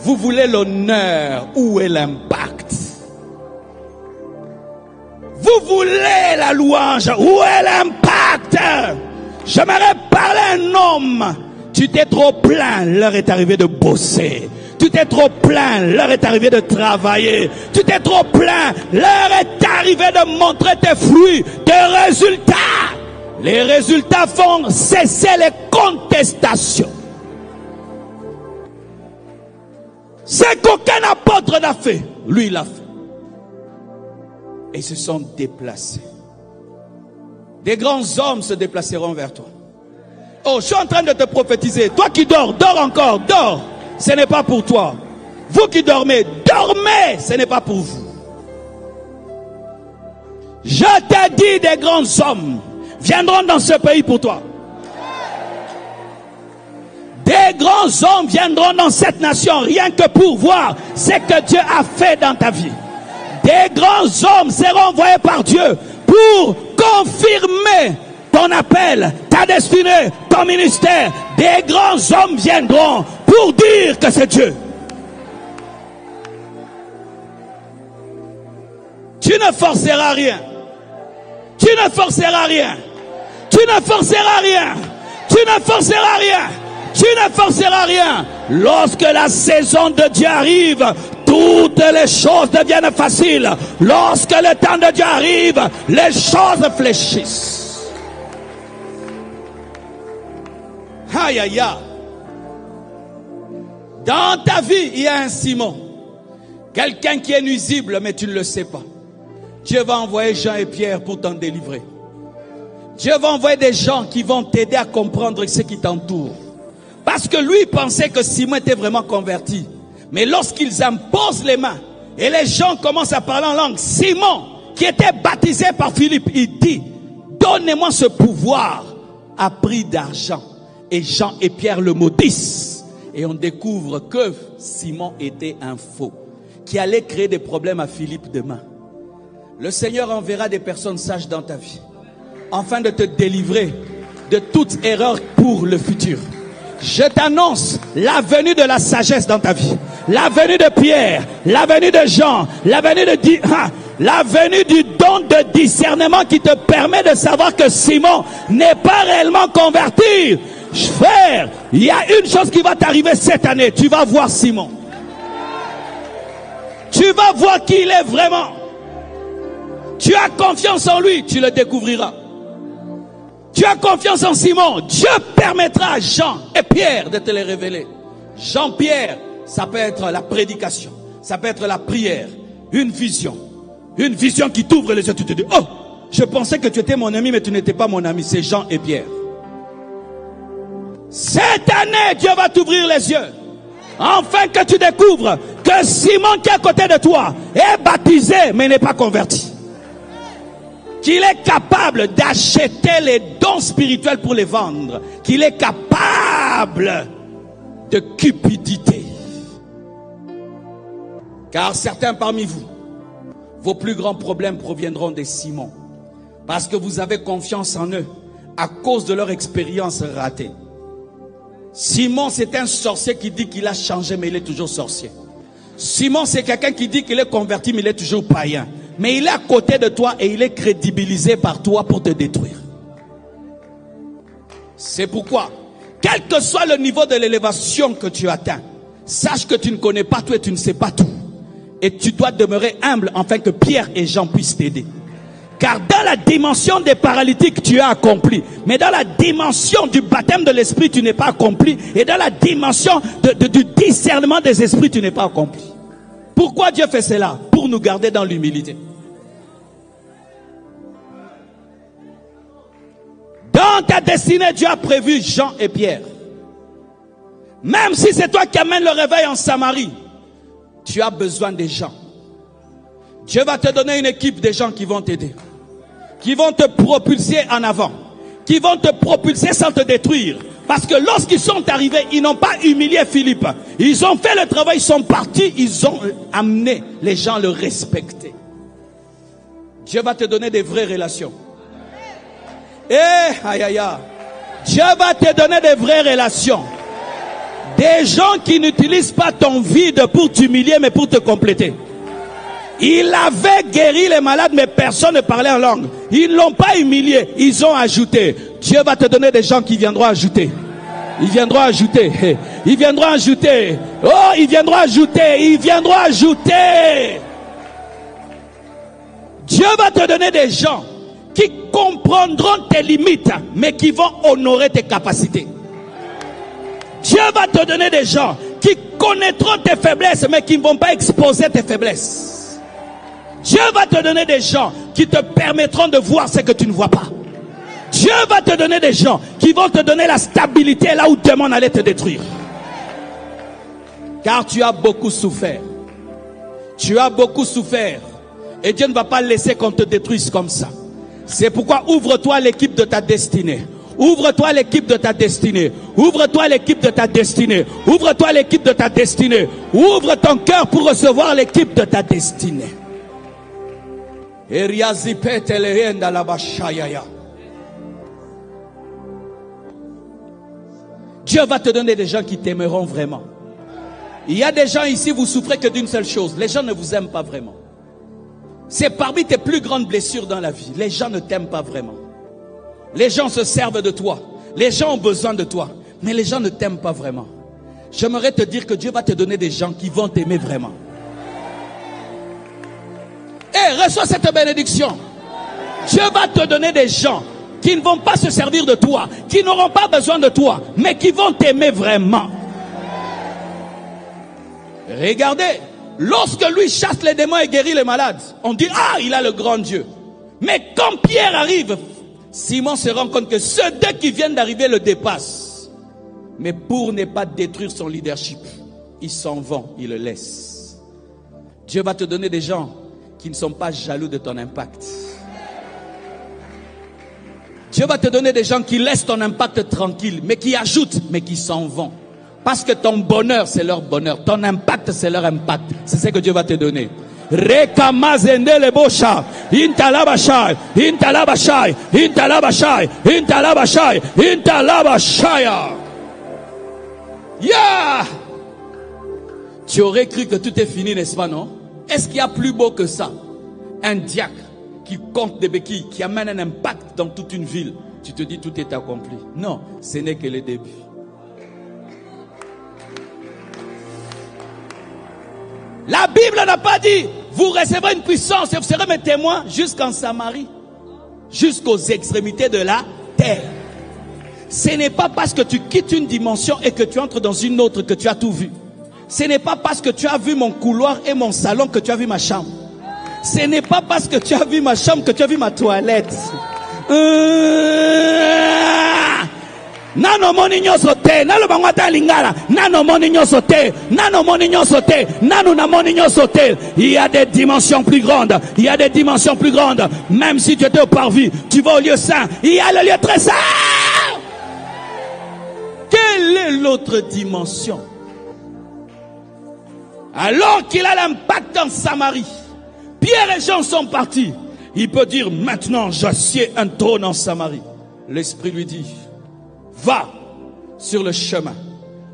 Vous voulez l'honneur. Où est l'impact? Vous voulez la louange. Où est l'impact? J'aimerais parler à un homme. Tu t'es trop plaint, l'heure est arrivée de bosser. Tu t'es trop plaint, l'heure est arrivée de travailler. Tu t'es trop plaint, l'heure est arrivée de montrer tes fruits, tes résultats. Les résultats font cesser les contestations. C'est qu'aucun apôtre n'a fait. Lui, il l'a fait. Et ils se sont déplacés. Des grands hommes se déplaceront vers toi. Oh, je suis en train de te prophétiser. Toi qui dors, dors encore, dors. Ce n'est pas pour toi. Vous qui dormez, dormez. Ce n'est pas pour vous. Je t'ai dit, des grands hommes viendront dans ce pays pour toi. Des grands hommes viendront dans cette nation rien que pour voir ce que Dieu a fait dans ta vie. Des grands hommes seront envoyés par Dieu pour confirmer ton appel, ta destinée, ton ministère. Des grands hommes viendront pour dire que c'est Dieu. Tu ne forceras rien. Tu ne forceras rien. Tu ne forceras rien. Tu ne forceras rien. Tu ne forceras rien. Lorsque la saison de Dieu arrive, toutes les choses deviennent faciles. Lorsque le temps de Dieu arrive, les choses fléchissent. Aïe, aïe, aïe. Dans ta vie, il y a un Simon. Quelqu'un qui est nuisible, mais tu ne le sais pas. Dieu va envoyer Jean et Pierre pour t'en délivrer. Dieu va envoyer des gens qui vont t'aider à comprendre ce qui t'entoure. Parce que lui pensait que Simon était vraiment converti. Mais lorsqu'ils imposent les mains et les gens commencent à parler en langue, Simon, qui était baptisé par Philippe, il dit, donnez-moi ce pouvoir à prix d'argent. Et Jean et Pierre le maudissent. Et on découvre que Simon était un faux, qui allait créer des problèmes à Philippe demain. Le Seigneur enverra des personnes sages dans ta vie, afin de te délivrer de toute erreur pour le futur. Je t'annonce la venue de la sagesse dans ta vie, la venue de Pierre, la venue de Jean, la venue du don de discernement qui te permet de savoir que Simon n'est pas réellement converti. Frère, il y a une chose qui va t'arriver cette année. Tu vas voir Simon. Tu vas voir qui il est vraiment. Tu as confiance en lui, tu le découvriras. Tu as confiance en Simon, Dieu permettra à Jean et Pierre de te les révéler. Jean-Pierre, ça peut être la prédication, ça peut être la prière, une vision qui t'ouvre les yeux. Tu te dis, oh, je pensais que tu étais mon ami, mais tu n'étais pas mon ami. C'est Jean et Pierre. Cette année, Dieu va t'ouvrir les yeux, afin que tu découvres que Simon qui est à côté de toi est baptisé, mais n'est pas converti. Qu'il est capable d'acheter les dons spirituels pour les vendre. Qu'il est capable de cupidité. Car certains parmi vous, vos plus grands problèmes proviendront des Simons. Parce que vous avez confiance en eux à cause de leur expérience ratée. Simon, c'est un sorcier qui dit qu'il a changé, mais il est toujours sorcier. Simon, c'est quelqu'un qui dit qu'il est converti, mais il est toujours païen. Mais il est à côté de toi et il est crédibilisé par toi pour te détruire. C'est pourquoi, quel que soit le niveau de l'élévation que tu atteins, sache que tu ne connais pas tout et tu ne sais pas tout. Et tu dois demeurer humble afin que Pierre et Jean puissent t'aider. Car dans la dimension des paralytiques, tu as accompli. Mais dans la dimension du baptême de l'esprit, tu n'es pas accompli. Et dans la dimension du discernement des esprits, tu n'es pas accompli. Pourquoi Dieu fait cela? Pour nous garder dans l'humilité. Dans ta destinée, Dieu a prévu Jean et Pierre. Même si c'est toi qui amènes le réveil en Samarie, tu as besoin des gens. Dieu va te donner une équipe de gens qui vont t'aider, qui vont te propulser en avant, qui vont te propulser sans te détruire. Parce que lorsqu'ils sont arrivés, ils n'ont pas humilié Philippe. Ils ont fait le travail, ils sont partis, ils ont amené les gens à le respecter. Dieu va te donner des vraies relations. Dieu va te donner des vraies relations. Des gens qui n'utilisent pas ton vide pour t'humilier, mais pour te compléter. Il avait guéri les malades, mais personne ne parlait en langue. Ils ne l'ont pas humilié, ils ont ajouté. Dieu va te donner des gens qui viendront ajouter. Ils viendront ajouter. Ils viendront ajouter. Oh, ils viendront ajouter. Ils viendront ajouter. Dieu va te donner des gens qui comprendront tes limites, mais qui vont honorer tes capacités. Dieu va te donner des gens qui connaîtront tes faiblesses, mais qui ne vont pas exposer tes faiblesses. Dieu va te donner des gens qui te permettront de voir ce que tu ne vois pas. Dieu va te donner des gens qui vont te donner la stabilité là où le démon allait te détruire. Car tu as beaucoup souffert. Tu as beaucoup souffert. Et Dieu ne va pas laisser qu'on te détruise comme ça. C'est pourquoi ouvre-toi à l'équipe de ta destinée. Ouvre-toi à l'équipe de ta destinée. Ouvre-toi à l'équipe de ta destinée. Ouvre-toi à l'équipe de ta destinée. Ouvre ton cœur pour recevoir l'équipe de ta destinée. Dieu va te donner des gens qui t'aimeront vraiment. Il y a des gens ici, vous souffrez que d'une seule chose. Les gens ne vous aiment pas vraiment. C'est parmi tes plus grandes blessures dans la vie. Les gens ne t'aiment pas vraiment. Les gens se servent de toi. Les gens ont besoin de toi. Mais les gens ne t'aiment pas vraiment. J'aimerais te dire que Dieu va te donner des gens qui vont t'aimer vraiment. Reçois cette bénédiction. Dieu va te donner des gens qui ne vont pas se servir de toi, qui n'auront pas besoin de toi, mais qui vont t'aimer vraiment. Regardez, lorsque lui chasse les démons et guérit les malades, on dit, ah, il a le grand Dieu. Mais quand Pierre arrive, Simon se rend compte que ceux deux qui viennent d'arriver le dépassent. Mais pour ne pas détruire son leadership, ils s'en vont, ils le laissent. Dieu va te donner des gens qui ne sont pas jaloux de ton impact. Dieu va te donner des gens qui laissent ton impact tranquille, mais qui ajoutent, mais qui s'en vont. Parce que ton bonheur, c'est leur bonheur. Ton impact, c'est leur impact. C'est ce que Dieu va te donner. Rekamazende le bosha, intalabashai, intalabashai, intalabashai, intalabashai, intalabashaya. Yeah! Tu aurais cru que tout est fini, n'est-ce pas, non? Est-ce qu'il y a plus beau que ça? Un diacre qui compte des béquilles, qui amène un impact dans toute une ville. Tu te dis tout est accompli. Non, ce n'est que le début. La Bible n'a pas dit, vous recevrez une puissance et vous serez mes témoins jusqu'en Samarie, jusqu'aux extrémités de la terre. Ce n'est pas parce que tu quittes une dimension et que tu entres dans une autre que tu as tout vu. Ce n'est pas parce que tu as vu mon couloir et mon salon que tu as vu ma chambre. Ce n'est pas parce que tu as vu ma chambre que tu as vu ma toilette. Nano moni nyoso te, nalo bangwata lingala, nano moni nyoso te, nano moni nyoso te, nano na moni nyoso te. Il y a des dimensions plus grandes, il y a des dimensions plus grandes. Même si tu étais au parvis, tu vas au lieu saint, il y a le lieu très saint. Quelle est l'autre dimension? Alors qu'il a l'impact en Samarie, Pierre et Jean sont partis. Il peut dire, maintenant j'assieds un trône en Samarie. L'Esprit lui dit, va sur le chemin,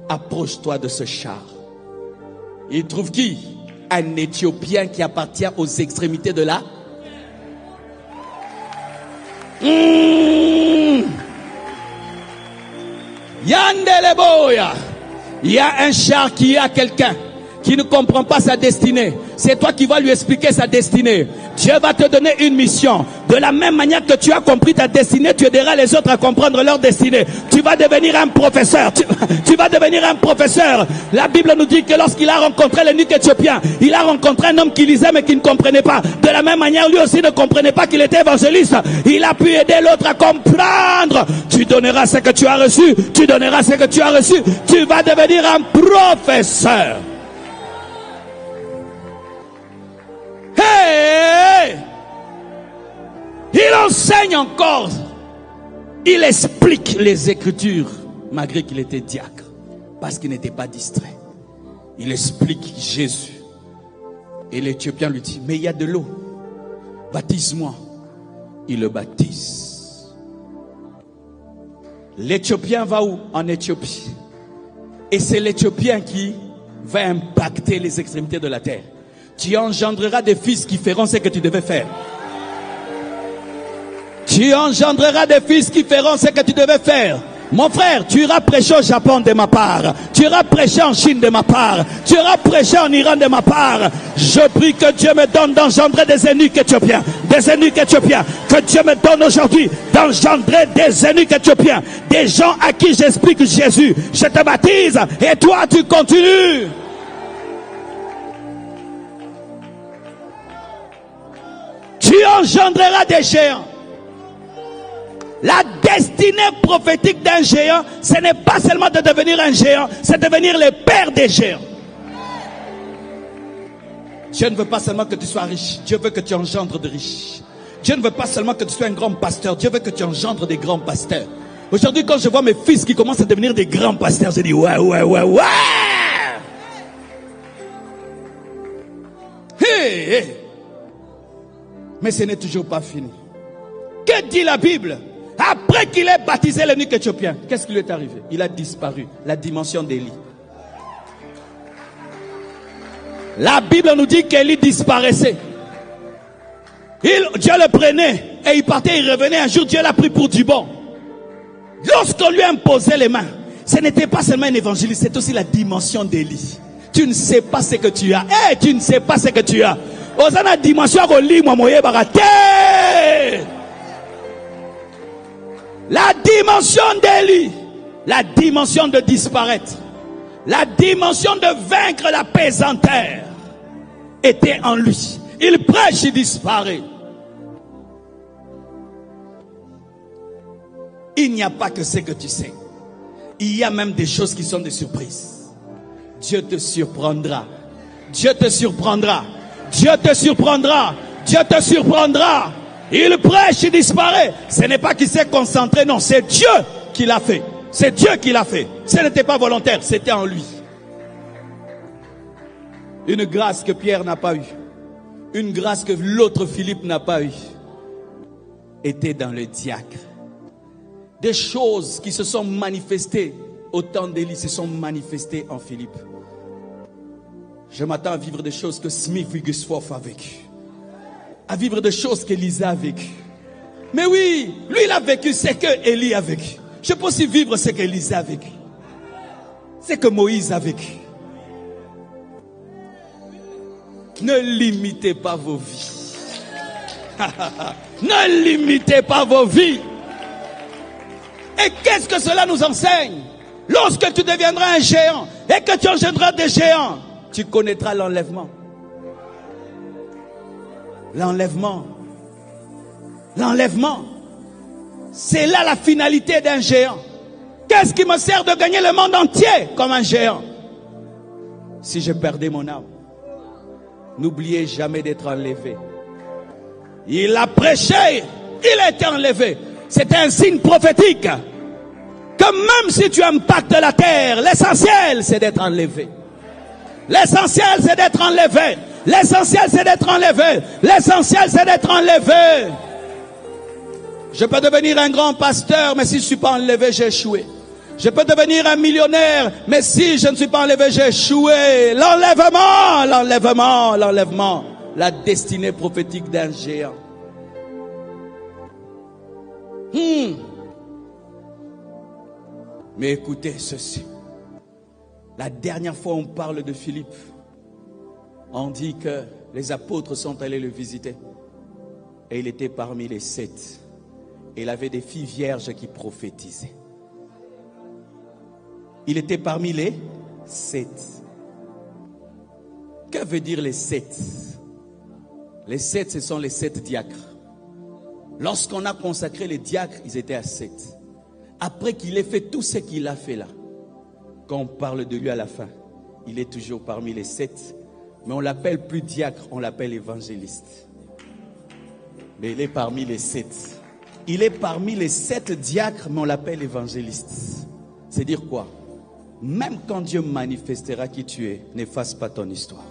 approche-toi de ce char. Il trouve qui? Un Éthiopien qui appartient aux extrémités de la... Yandeleboya. Il y a un char qui a quelqu'un qui ne comprend pas sa destinée. C'est toi qui vas lui expliquer sa destinée. Dieu va te donner une mission. De la même manière que tu as compris ta destinée, tu aideras les autres à comprendre leur destinée. Tu vas devenir un professeur. Tu vas devenir un professeur. La Bible nous dit que lorsqu'il a rencontré l'eunuque éthiopien, il a rencontré un homme qui lisait mais qui ne comprenait pas. De la même manière, lui aussi ne comprenait pas qu'il était évangéliste. Il a pu aider l'autre à comprendre. Tu donneras ce que tu as reçu. Tu donneras ce que tu as reçu. Tu vas devenir un professeur. Hey! Il enseigne encore. Il explique les Écritures, malgré qu'il était diacre, parce qu'il n'était pas distrait. Il explique Jésus. Et l'Éthiopien lui dit, mais il y a de l'eau. Baptise-moi. Il le baptise. L'Éthiopien va où? En Éthiopie. Et c'est l'Éthiopien qui va impacter les extrémités de la terre. Tu engendreras des fils qui feront ce que tu devais faire. Tu engendreras des fils qui feront ce que tu devais faire. Mon frère, tu iras prêcher au Japon de ma part. Tu iras prêcher en Chine de ma part. Tu iras prêcher en Iran de ma part. Je prie que Dieu me donne d'engendrer des eunuques éthiopiens. Des eunuques éthiopiens. Que Dieu me donne aujourd'hui d'engendrer des eunuques éthiopiens. Des gens à qui j'explique Jésus. Je te baptise et toi tu continues. Tu engendreras des géants. La destinée prophétique d'un géant, ce n'est pas seulement de devenir un géant, c'est devenir le père des géants. Dieu ne veut pas seulement que tu sois riche, Dieu veut que tu engendres de riches. Dieu ne veut pas seulement que tu sois un grand pasteur, Dieu veut que tu engendres des grands pasteurs. Aujourd'hui, quand je vois mes fils qui commencent à devenir des grands pasteurs, je dis ouais. Hey. Mais ce n'est toujours pas fini. Que dit la Bible? Après qu'il ait baptisé l'eunuque éthiopien, qu'est-ce qui lui est arrivé? Il a disparu. La dimension d'Élie. La Bible nous dit qu'Élie disparaissait. Dieu le prenait et il partait, il revenait. Un jour, Dieu l'a pris pour du bon. Lorsqu'on lui imposait les mains, ce n'était pas seulement un évangéliste, c'est aussi la dimension d'Élie. Tu ne sais pas ce que tu as. Tu ne sais pas ce que tu as. Osana dimension la dimension d'Élie, la dimension de disparaître, La dimension de vaincre la pesanteur était en lui. Il prêche, il disparaît. Il n'y a pas que ce que tu sais. Il y a même des choses qui sont des surprises. Dieu te surprendra. Dieu te surprendra. Dieu te surprendra. Dieu te surprendra. Il prêche, il disparaît. Ce n'est pas qu'il s'est concentré, non, c'est Dieu qui l'a fait. C'est Dieu qui l'a fait. Ce n'était pas volontaire, c'était en lui. Une grâce que Pierre n'a pas eue, une grâce que l'autre Philippe n'a pas eue, était dans le diacre. Des choses qui se sont manifestées au temps d'Élie se sont manifestées en Philippe. Je m'attends à vivre des choses que Smith Wigglesworth a vécues, à vivre des choses qu'Élisa a vécues. Mais oui, lui il a vécu ce que Élie a vécu. Je peux aussi vivre ce qu'Élisa a vécu, ce que Moïse a vécu. Ne limitez pas vos vies. Ne limitez pas vos vies. Et qu'est-ce que cela nous enseigne? Lorsque tu deviendras un géant et que tu engendreras des géants, tu connaîtras l'enlèvement. L'enlèvement. L'enlèvement. C'est là la finalité d'un géant. Qu'est-ce qui me sert de gagner le monde entier comme un géant si je perdais mon âme? N'oubliez jamais d'être enlevé. Il a prêché, il a été enlevé. C'était un signe prophétique que même si tu impactes la terre, l'essentiel c'est d'être enlevé. L'essentiel c'est d'être enlevé. L'essentiel c'est d'être enlevé. L'essentiel c'est d'être enlevé. Je peux devenir un grand pasteur, mais si je ne suis pas enlevé, j'ai échoué. Je peux devenir un millionnaire, mais si je ne suis pas enlevé, j'ai échoué. L'enlèvement, l'enlèvement, l'enlèvement. La destinée prophétique d'un géant. Mais écoutez ceci. La dernière fois on parle de Philippe, on dit que les apôtres sont allés le visiter. Et il était parmi les 7. Et il avait des filles vierges qui prophétisaient. Il était parmi les 7. Que veut dire les 7? Les 7, ce sont les 7 diacres. Lorsqu'on a consacré les diacres, ils étaient à 7. Après qu'il ait fait tout ce qu'il a fait là, quand on parle de lui à la fin, il est toujours parmi les 7. Mais on l'appelle plus diacre, on l'appelle évangéliste. Mais il est parmi les 7. Il est parmi les 7 diacres, mais on l'appelle évangéliste. C'est dire quoi? Même quand Dieu manifestera qui tu es, n'efface pas ton histoire.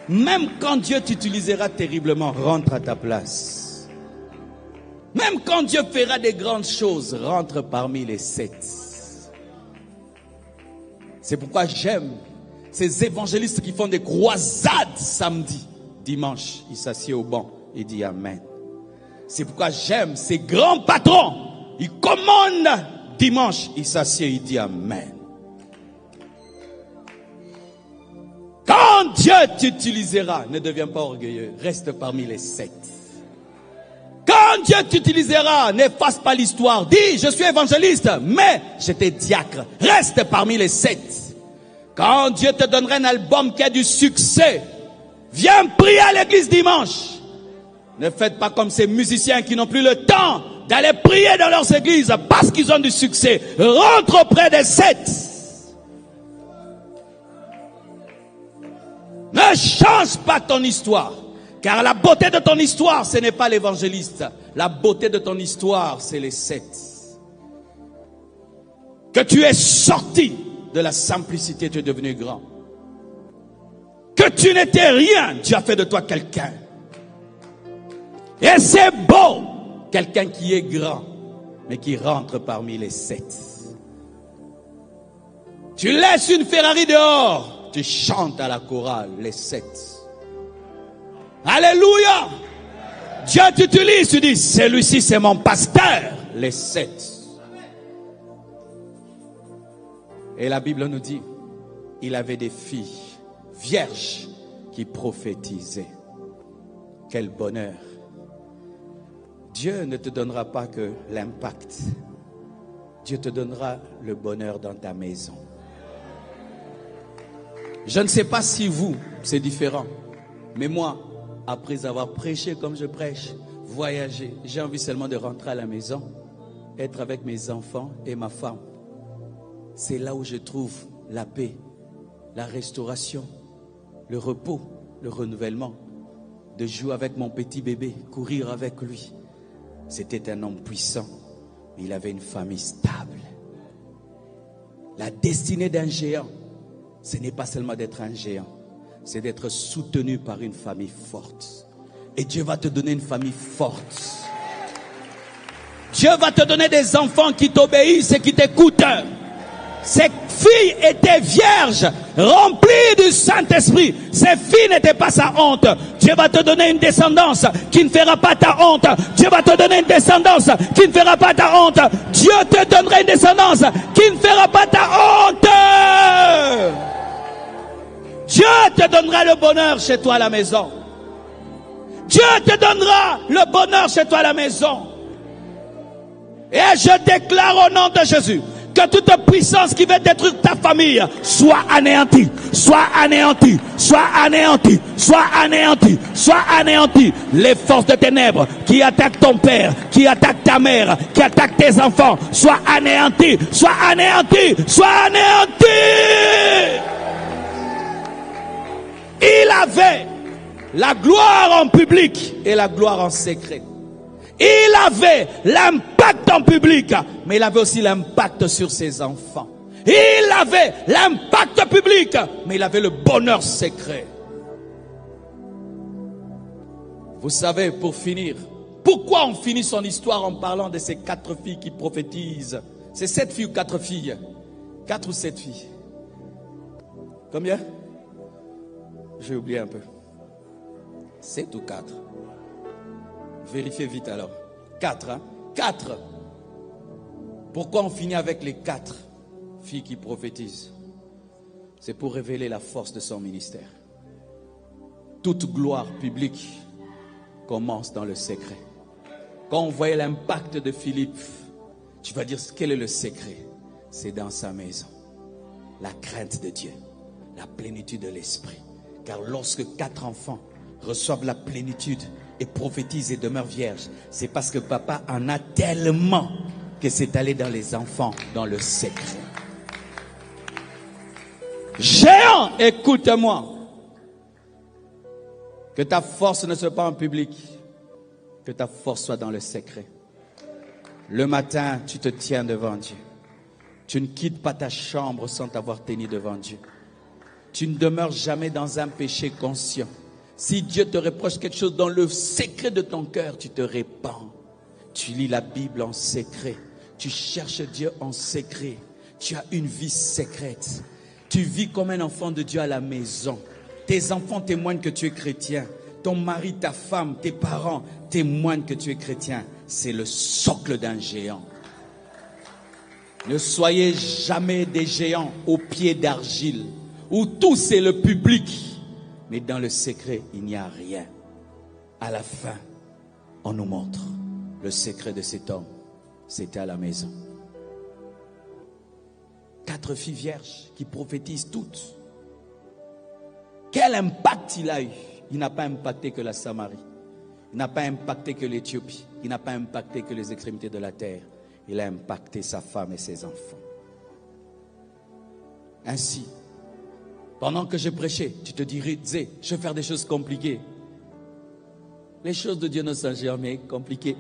Même quand Dieu t'utilisera terriblement, rentre à ta place. Même quand Dieu fera des grandes choses, rentre parmi les 7. C'est pourquoi j'aime ces évangélistes qui font des croisades samedi, dimanche, ils s'assiedent au banc et disent Amen. C'est pourquoi j'aime ces grands patrons, ils commandent dimanche, ils s'assiedent, ils disent Amen. Quand Dieu t'utilisera, ne deviens pas orgueilleux, reste parmi les 7. Quand Dieu t'utilisera, n'efface pas l'histoire. Dis, je suis évangéliste, mais j'étais diacre. Reste parmi les 7. Quand Dieu te donnera un album qui a du succès, viens prier à l'église dimanche. Ne faites pas comme ces musiciens qui n'ont plus le temps d'aller prier dans leurs églises parce qu'ils ont du succès. Rentre auprès des 7. Ne change pas ton histoire. Car la beauté de ton histoire, ce n'est pas l'évangéliste. La beauté de ton histoire, c'est les 7. Que tu es sorti de la simplicité, tu es devenu grand. Que tu n'étais rien, Dieu a fait de toi quelqu'un. Et c'est beau, quelqu'un qui est grand, mais qui rentre parmi les 7. Tu laisses une Ferrari dehors, tu chantes à la chorale, les 7. Alléluia. Dieu t'utilise, tu dis, celui-ci c'est mon pasteur, les 7. Et la Bible nous dit, il avait des filles vierges qui prophétisaient. Quel bonheur. Dieu ne te donnera pas que l'impact. Dieu te donnera le bonheur dans ta maison. Je ne sais pas si vous, c'est différent. Mais moi, après avoir prêché comme je prêche, voyager, j'ai envie seulement de rentrer à la maison, être avec mes enfants et ma femme. C'est là où je trouve la paix, la restauration, le repos, le renouvellement. De jouer avec mon petit bébé, courir avec lui. C'était un homme puissant, mais il avait une famille stable. La destinée d'un géant, ce n'est pas seulement d'être un géant, c'est d'être soutenu par une famille forte. Et Dieu va te donner une famille forte. Dieu va te donner des enfants qui t'obéissent et qui t'écoutent. Ces filles étaient vierges, remplies du Saint-Esprit. Ces filles n'étaient pas sa honte. Dieu va te donner une descendance qui ne fera pas ta honte. Dieu va te donner une descendance qui ne fera pas ta honte. Dieu te donnera une descendance qui ne fera pas ta honte. Dieu te donnera le bonheur chez toi à la maison. Dieu te donnera le bonheur chez toi à la maison. Et je déclare au nom de Jésus que toute puissance qui veut détruire ta famille soit anéantie, soit anéantie, soit anéantie, soit anéantie, soit anéantie. Les forces de ténèbres qui attaquent ton père, qui attaquent ta mère, qui attaquent tes enfants, soient anéanties, soient anéanties, soient anéanties. Il avait la gloire en public et la gloire en secret. Il avait l'impact en public, mais il avait aussi l'impact sur ses enfants. Il avait l'impact public, mais il avait le bonheur secret. Vous savez, pour finir, pourquoi on finit son histoire en parlant de ces 4 filles qui prophétisent? C'est 7 filles ou 4 filles? 4 ou 7 filles? Combien? J'ai oublié un peu. 7 ou 4? Vérifiez vite alors. 4, hein? 4. Pourquoi on finit avec les 4 filles qui prophétisent? C'est pour révéler la force de son ministère. Toute gloire publique commence dans le secret. Quand on voyait l'impact de Philippe, tu vas dire quel est le secret? C'est dans sa maison. La crainte de Dieu, la plénitude de l'esprit. Car lorsque 4 enfants reçoivent la plénitude et prophétisent et demeurent vierges, c'est parce que papa en a tellement que c'est allé dans les enfants, dans le secret. Géant, écoute-moi. Que ta force ne soit pas en public, que ta force soit dans le secret. Le matin, tu te tiens devant Dieu. Tu ne quittes pas ta chambre sans t'avoir tenu devant Dieu. Tu ne demeures jamais dans un péché conscient. Si Dieu te reproche quelque chose dans le secret de ton cœur, tu te répands. Tu lis la Bible en secret. Tu cherches Dieu en secret. Tu as une vie secrète. Tu vis comme un enfant de Dieu à la maison. Tes enfants témoignent que tu es chrétien. Ton mari, ta femme, tes parents témoignent que tu es chrétien. C'est le socle d'un géant. Ne soyez jamais des géants aux pieds d'argile, où tout c'est le public. Mais dans le secret, il n'y a rien. À la fin, on nous montre le secret de cet homme. C'était à la maison. 4 filles vierges qui prophétisent toutes. Quel impact il a eu? Il n'a pas impacté que la Samarie. Il n'a pas impacté que l'Éthiopie. Il n'a pas impacté que les extrémités de la terre. Il a impacté sa femme et ses enfants. Ainsi, pendant que je prêchais, tu te disais, je vais faire des choses compliquées. Les choses de Dieu ne sont jamais compliquées.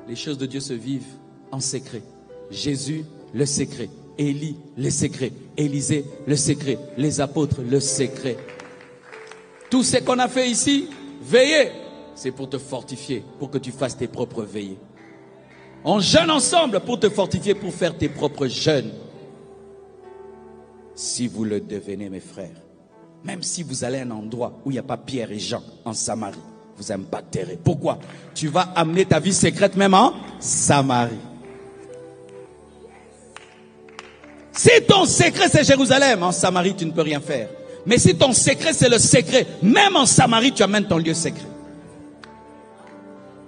Les choses de Dieu se vivent en secret. Jésus, le secret. Élie, le secret. Élisée, le secret. Les apôtres, le secret. Tout ce qu'on a fait ici, veillez, c'est pour te fortifier, pour que tu fasses tes propres veillées. On jeûne ensemble pour te fortifier, pour faire tes propres jeûnes. Si vous le devenez, mes frères, même si vous allez à un endroit où il n'y a pas Pierre et Jean, en Samarie, vous impacterez. Pourquoi? Tu vas amener ta vie secrète même en Samarie. Si ton secret c'est Jérusalem, en Samarie tu ne peux rien faire. Mais si ton secret c'est le secret, même en Samarie tu amènes ton lieu secret.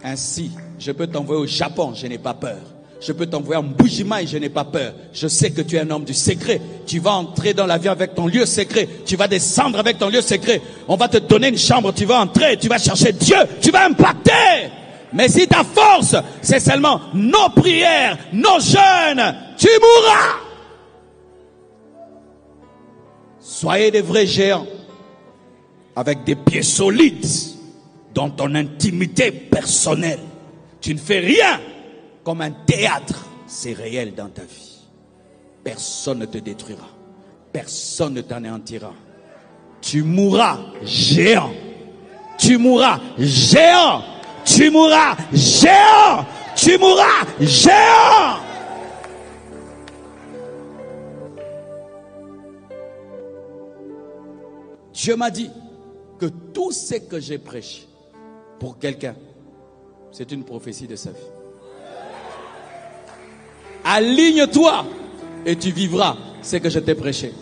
Ainsi, je peux t'envoyer au Japon, je n'ai pas peur. Je peux t'envoyer en bougima et je n'ai pas peur. Je sais que tu es un homme du secret. Tu vas entrer dans la vie avec ton lieu secret. Tu vas descendre avec ton lieu secret. On va te donner une chambre. Tu vas entrer. Tu vas chercher Dieu. Tu vas impacter. Mais si ta force, c'est seulement nos prières, nos jeûnes, tu mourras. Soyez des vrais géants. Avec des pieds solides. Dans ton intimité personnelle. Tu ne fais rien. Comme un théâtre, c'est réel dans ta vie. Personne ne te détruira. Personne ne t'anéantira. Tu mourras géant. Tu mourras géant. Tu mourras géant. Tu mourras géant. Dieu m'a dit que tout ce que j'ai prêché pour quelqu'un, c'est une prophétie de sa vie. Aligne-toi et tu vivras ce que je t'ai prêché.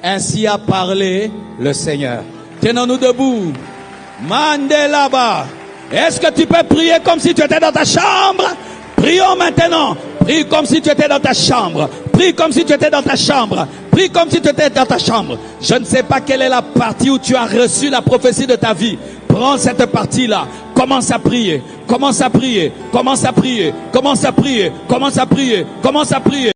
Ainsi a parlé le Seigneur. Tenons-nous debout. Mandelaba. Est-ce que tu peux prier comme si tu étais dans ta chambre? Prions maintenant. Prie comme si tu étais dans ta chambre. Prie comme si tu étais dans ta chambre. Prie comme si tu étais dans ta chambre. Je ne sais pas quelle est la partie où tu as reçu la prophétie de ta vie. Prends cette partie-là. Commence à prier. Commence à prier. Commence à prier. Commence à prier. Commence à prier. Commence à prier.